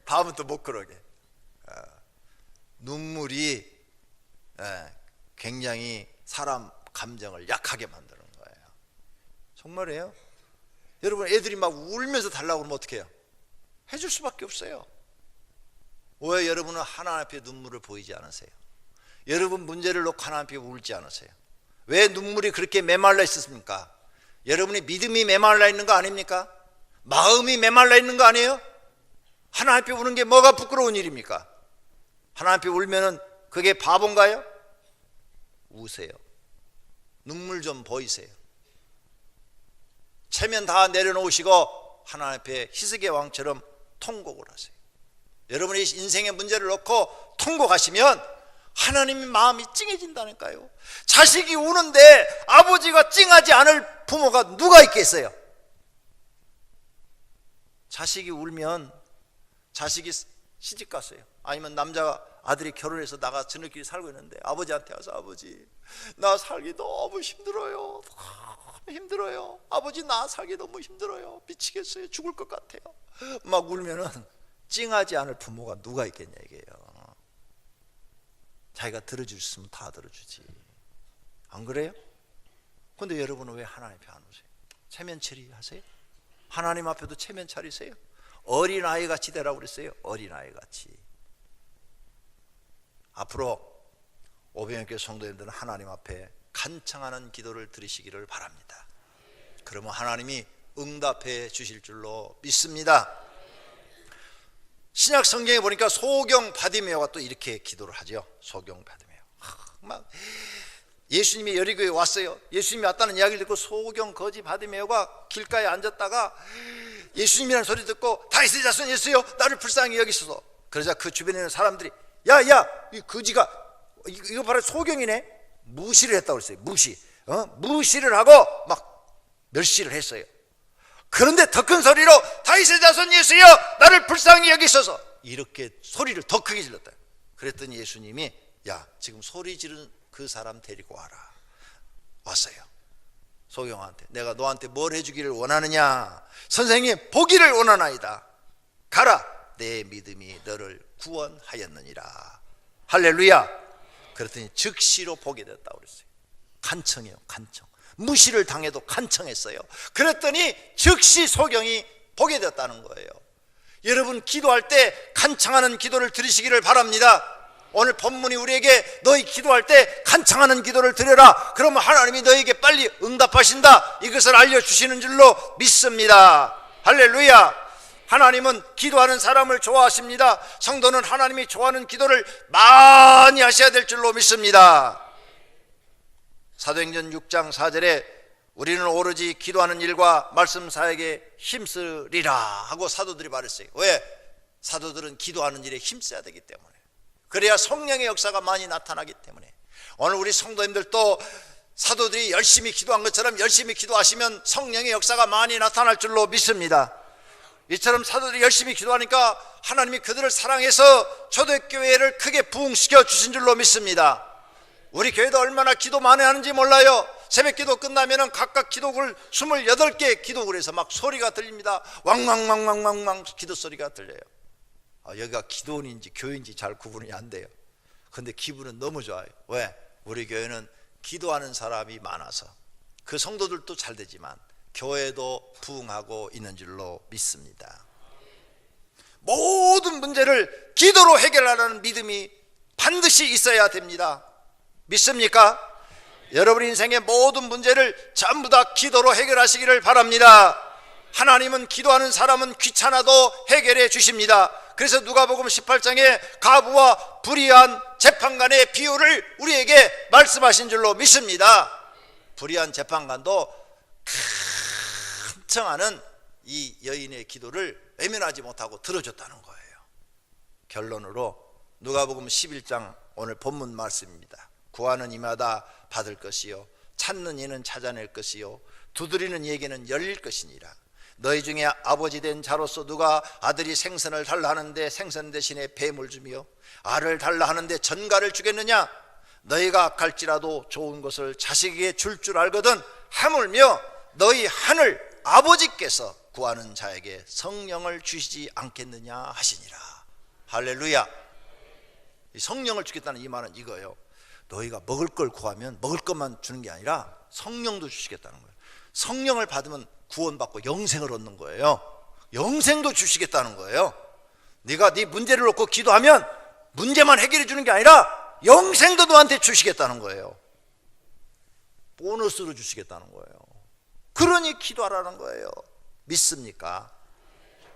다음은 또 못 그러게. 눈물이 굉장히 사람 감정을 약하게 만드는 거예요. 정말이에요. 여러분, 애들이 막 울면서 달라고 그러면 어떻게 해요? 해줄 수밖에 없어요. 왜 여러분은 하나님 앞에 눈물을 보이지 않으세요? 여러분 문제를 놓고 하나님 앞에 울지 않으세요? 왜 눈물이 그렇게 메말라 있었습니까? 여러분이 믿음이 메말라 있는 거 아닙니까? 마음이 메말라 있는 거 아니에요? 하나님 앞에 우는 게 뭐가 부끄러운 일입니까? 하나님 앞에 울면은 그게 바본가요? 우세요. 눈물 좀 보이세요. 체면 다 내려놓으시고 하나님 앞에 히스기야 왕처럼 통곡을 하세요. 여러분이 인생의 문제를 놓고 통곡하시면 하나님의 마음이 찡해진다니까요. 자식이 우는데 아버지가 찡하지 않을 부모가 누가 있겠어요? 자식이 울면, 자식이 시집 갔어요. 아니면 남자가, 아들이 결혼해서 나가 저녁끼리 살고 있는데 아버지한테 와서, 아버지 나 살기 너무 힘들어요. 너무 힘들어요. 아버지 나 살기 너무 힘들어요. 미치겠어요. 죽을 것 같아요. 막 울면은 찡하지 않을 부모가 누가 있겠냐 이게요. 자기가 들어줄 수 있으면 다 들어주지. 안 그래요? 근데 여러분은 왜 하나님 앞에 안 오세요? 체면 처리하세요? 하나님 앞에도 체면 차리세요? 어린아이 같이 되라고 그랬어요. 어린아이 같이. 앞으로 오병이교회 성도님들은 하나님 앞에 간청하는 기도를 드리시기를 바랍니다. 그러면 하나님이 응답해 주실 줄로 믿습니다. 신약 성경에 보니까 소경 바디메오가 또 이렇게 기도를 하죠. 소경 바디메오. 막 예수님이 여리고에 왔어요. 예수님이 왔다는 이야기를 듣고 소경 거지 바디메오가 길가에 앉았다가 예수님이라는 소리 듣고 다윗의 자손 예수여 나를 불쌍히 여기소서. 그러자 그 주변에 있는 사람들이 야야 이 거지가 이거 바로 소경이네. 무시를 했다고 그랬어요. 무시를 하고 막 멸시를 했어요. 그런데 더 큰 소리로 다윗의 자손 예수여 나를 불쌍히 여기소서 이렇게 소리를 더 크게 질렀다. 그랬더니 예수님이 야 지금 소리 지른 그 사람 데리고 와라. 왔어요. 소경한테 내가 너한테 뭘 해주기를 원하느냐. 선생님 보기를 원하나이다. 가라 내 믿음이 너를 구원하였느니라. 할렐루야. 그랬더니 즉시로 보게 됐다고 그랬어요. 간청이에요. 간청. 무시를 당해도 간청했어요. 그랬더니 즉시 소경이 보게 되었다는 거예요. 여러분, 기도할 때 간청하는 기도를 드리시기를 바랍니다. 오늘 본문이 우리에게 너희 기도할 때 간청하는 기도를 드려라, 그러면 하나님이 너희에게 빨리 응답하신다, 이것을 알려주시는 줄로 믿습니다. 할렐루야. 하나님은 기도하는 사람을 좋아하십니다. 성도는 하나님이 좋아하는 기도를 많이 하셔야 될 줄로 믿습니다. 사도행전 6장 4절에 우리는 오로지 기도하는 일과 말씀 사역에 힘쓰리라 하고 사도들이 말했어요. 왜? 사도들은 기도하는 일에 힘써야 되기 때문에, 그래야 성령의 역사가 많이 나타나기 때문에. 오늘 우리 성도님들도 사도들이 열심히 기도한 것처럼 열심히 기도하시면 성령의 역사가 많이 나타날 줄로 믿습니다. 이처럼 사도들이 열심히 기도하니까 하나님이 그들을 사랑해서 초대교회를 크게 부흥시켜 주신 줄로 믿습니다. 우리 교회도 얼마나 기도 많이 하는지 몰라요. 새벽 기도 끝나면 각각 기도글 28개 기도글 해서 막 소리가 들립니다. 왕왕왕왕왕왕 기도 소리가 들려요. 여기가 기도원인지 교회인지 잘 구분이 안 돼요. 근데 기분은 너무 좋아요. 왜? 우리 교회는 기도하는 사람이 많아서 그 성도들도 잘 되지만 교회도 부흥하고 있는 줄로 믿습니다. 모든 문제를 기도로 해결하라는 믿음이 반드시 있어야 됩니다. 믿습니까? 여러분 인생의 모든 문제를 전부 다 기도로 해결하시기를 바랍니다. 하나님은 기도하는 사람은 귀찮아도 해결해 주십니다. 그래서 누가복음 18장에 가부와 불의한 재판관의 비유를 우리에게 말씀하신 줄로 믿습니다. 불의한 재판관도 간청하는 이 여인의 기도를 외면하지 못하고 들어줬다는 거예요. 결론으로 누가복음 11장 오늘 본문 말씀입니다. 구하는 이마다 받을 것이요, 찾는 이는 찾아낼 것이요, 두드리는 이에게는 열릴 것이니라. 너희 중에 아버지 된 자로서 누가 아들이 생선을 달라 하는데 생선 대신에 뱀을 주며 알을 달라 하는데 전갈을 주겠느냐? 너희가 악할지라도 좋은 것을 자식에게 줄 알거든 하물며 너희 하늘 아버지께서 구하는 자에게 성령을 주시지 않겠느냐 하시니라. 할렐루야. 성령을 주겠다는 이 말은 이거예요. 너희가 먹을 걸 구하면 먹을 것만 주는 게 아니라 성령도 주시겠다는 거예요. 성령을 받으면 구원받고 영생을 얻는 거예요. 영생도 주시겠다는 거예요. 네가 네 문제를 놓고 기도하면 문제만 해결해 주는 게 아니라 영생도 너한테 주시겠다는 거예요. 보너스로 주시겠다는 거예요. 그러니 기도하라는 거예요. 믿습니까?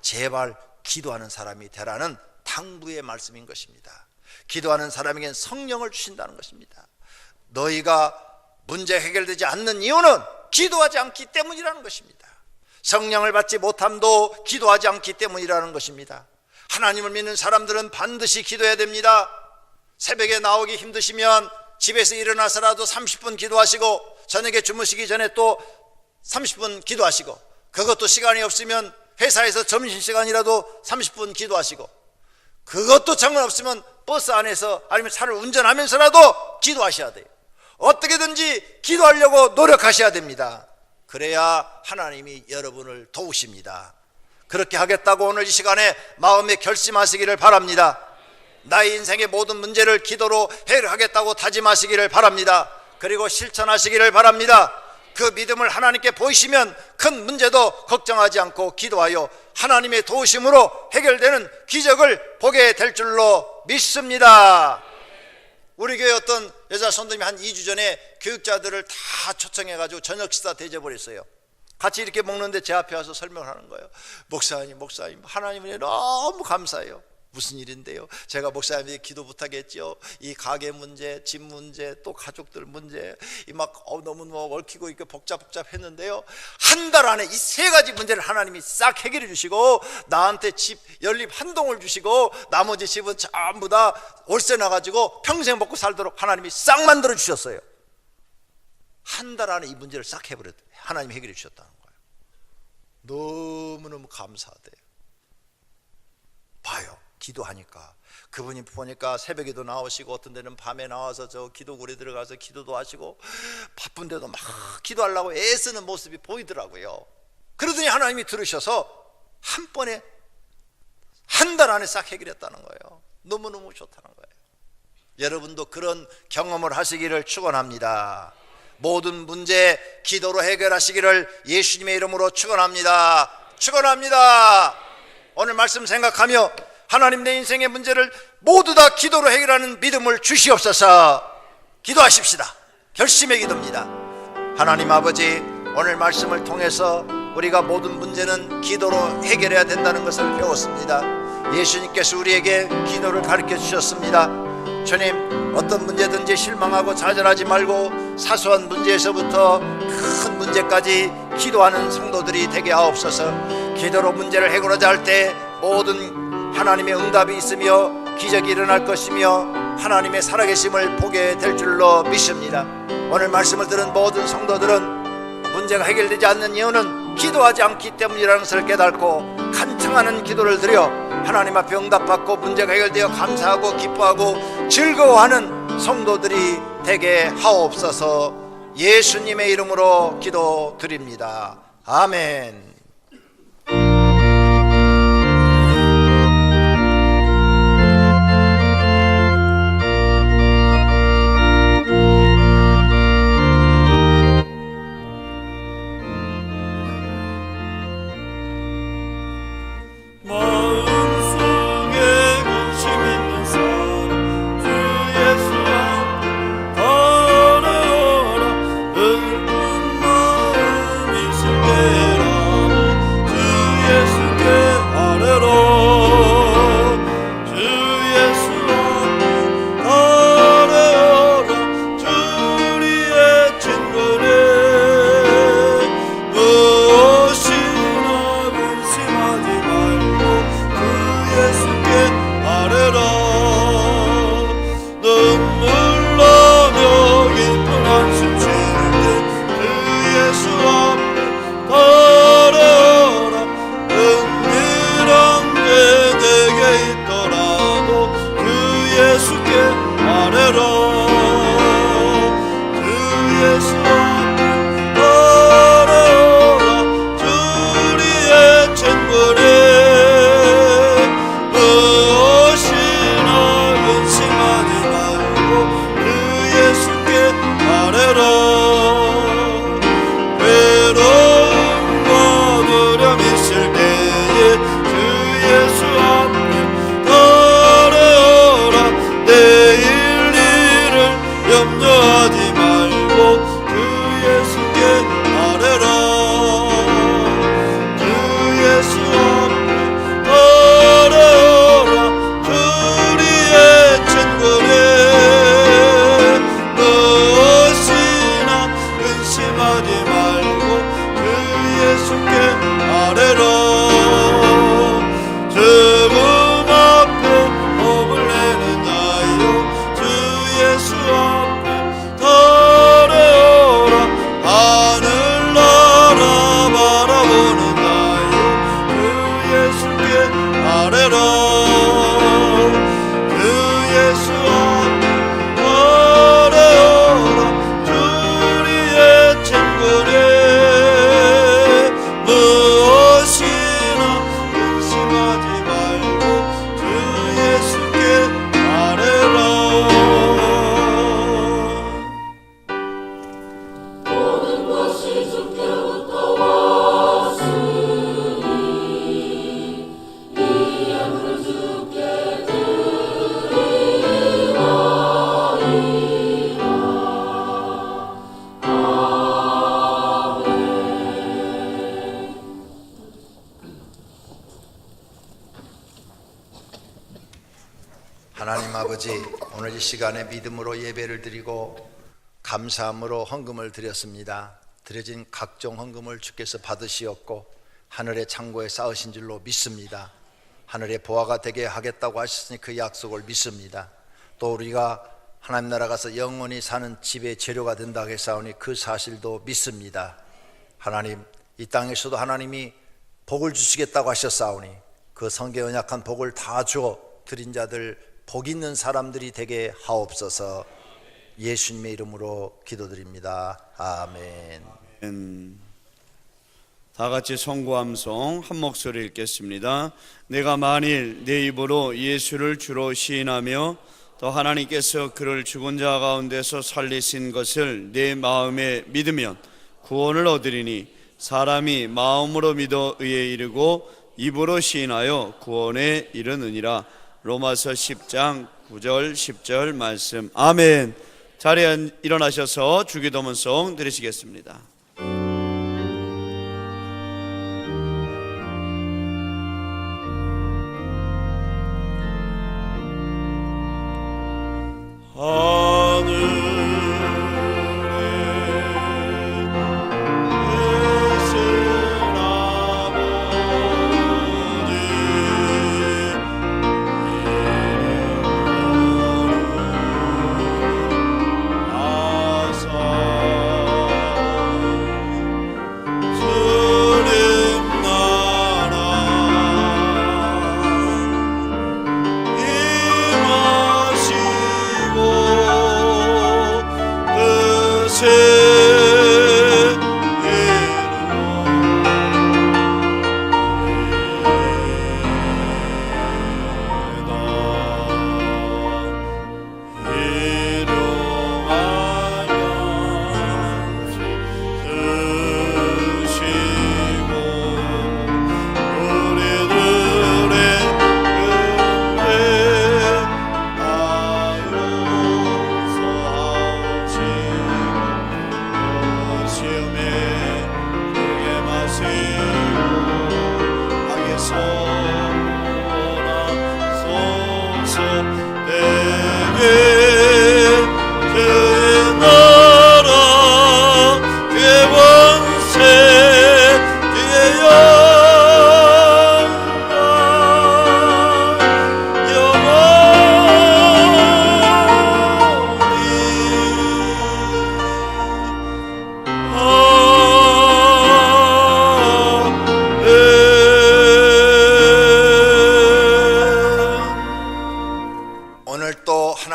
제발 기도하는 사람이 되라는 당부의 말씀인 것입니다. 기도하는 사람에겐 성령을 주신다는 것입니다. 너희가 문제 해결되지 않는 이유는 기도하지 않기 때문이라는 것입니다. 성령을 받지 못함도 기도하지 않기 때문이라는 것입니다. 하나님을 믿는 사람들은 반드시 기도해야 됩니다. 새벽에 나오기 힘드시면 집에서 일어나서라도 30분 기도하시고 저녁에 주무시기 전에 또 30분 기도하시고, 그것도 시간이 없으면 회사에서 점심시간이라도 30분 기도하시고, 그것도 정말 없으면 버스 안에서 아니면 차를 운전하면서라도 기도하셔야 돼요. 어떻게든지 기도하려고 노력하셔야 됩니다. 그래야 하나님이 여러분을 도우십니다. 그렇게 하겠다고 오늘 이 시간에 마음에 결심하시기를 바랍니다. 나의 인생의 모든 문제를 기도로 해결하겠다고 다짐하시기를 바랍니다. 그리고 실천하시기를 바랍니다. 그 믿음을 하나님께 보이시면 큰 문제도 걱정하지 않고 기도하여 하나님의 도우심으로 해결되는 기적을 보게 될 줄로 믿습니다. 우리 교회 어떤 여자 선생님이 한 2주 전에 교육자들을 다 초청해가지고 저녁 식사 대접을 했어요. 같이 이렇게 먹는데 제 앞에 와서 설명을 하는 거예요. 목사님 하나님은 너무 감사해요. 무슨 일인데요? 제가 목사님에게 기도 부탁했죠. 이 가게 문제, 집 문제, 또 가족들 문제, 이 막 너무 얽히고 이렇게 복잡했는데요. 한 달 안에 이 3가지 문제를 하나님이 싹 해결해 주시고 나한테 집 연립 한 동을 주시고 나머지 집은 전부 다 월세 나가지고 평생 먹고 살도록 하나님이 싹 만들어 주셨어요. 한 달 안에 이 문제를 싹 해버렸어요. 하나님이 해결해 주셨다는 거예요. 너무너무 감사하대요. 봐요. 기도하니까 그분이 보니까 새벽에도 나오시고 어떤 데는 밤에 나와서 저 기도굴에 들어가서 기도도 하시고 바쁜데도 막 기도하려고 애쓰는 모습이 보이더라고요. 그러더니 하나님이 들으셔서 한 번에 한 달 안에 싹 해결했다는 거예요. 너무너무 좋다는 거예요. 여러분도 그런 경험을 하시기를 축원합니다. 모든 문제 기도로 해결하시기를 예수님의 이름으로 축원합니다. 축원합니다. 오늘 말씀 생각하며 하나님, 내 인생의 문제를 모두 다 기도로 해결하는 믿음을 주시옵소서. 기도하십시다. 결심의 기도입니다. 하나님 아버지, 오늘 말씀을 통해서 우리가 모든 문제는 기도로 해결해야 된다는 것을 배웠습니다. 예수님께서 우리에게 기도를 가르쳐 주셨습니다. 주님, 어떤 문제든지 실망하고 좌절하지 말고 사소한 문제에서부터 큰 문제까지 기도하는 성도들이 되게 하옵소서. 기도로 문제를 해결하자 할 때 모든 하나님의 응답이 있으며 기적이 일어날 것이며 하나님의 살아계심을 보게 될 줄로 믿습니다. 오늘 말씀을 들은 모든 성도들은 문제가 해결되지 않는 이유는 기도하지 않기 때문이라는 것을 깨닫고 간청하는 기도를 드려 하나님 앞에 응답받고 문제가 해결되어 감사하고 기뻐하고 즐거워하는 성도들이 되게 하옵소서. 예수님의 이름으로 기도드립니다. 아멘. 하나님 아버지, 오늘 이 시간에 믿음으로 예배를 드리고 감사함으로 헌금을 드렸습니다. 드려진 각종 헌금을 주께서 받으시었고 하늘의 창고에 쌓으신 줄로 믿습니다. 하늘의 보화가 되게 하겠다고 하셨으니 그 약속을 믿습니다. 또 우리가 하나님 나라 가서 영원히 사는 집의 재료가 된다고 했사오니 그 사실도 믿습니다. 하나님, 이 땅에서도 하나님이 복을 주시겠다고 하셨사오니 그 성경에 언약한 복을 다 주어 드린 자들, 복 있는 사람들이 되게 하옵소서. 예수님의 이름으로 기도드립니다. 아멘. 다 같이 성구함송 한 목소리 읽겠습니다. 내가 만일 내 입으로 예수를 주로 시인하며 또 하나님께서 그를 죽은 자 가운데서 살리신 것을 내 마음에 믿으면 구원을 얻으리니 사람이 마음으로 믿어 의에 이르고 입으로 시인하여 구원에 이르느니라. 로마서 10장 9절 10절 말씀. 아멘. 자리에 일어나셔서 주기도문송 드리시겠습니다.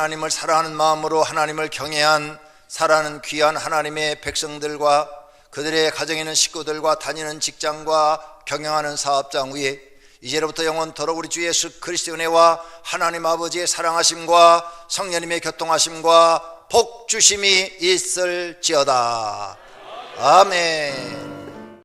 하나님을 사랑하는 마음으로 하나님을 경외한 사랑하는 귀한 하나님의 백성들과 그들의 가정에 있는 식구들과 다니는 직장과 경영하는 사업장 위에 이제로부터 영원토록 우리 주 예수 그리스도의 은혜와 하나님 아버지의 사랑하심과 성령님의 교통하심과 복 주심이 있을지어다. 아멘.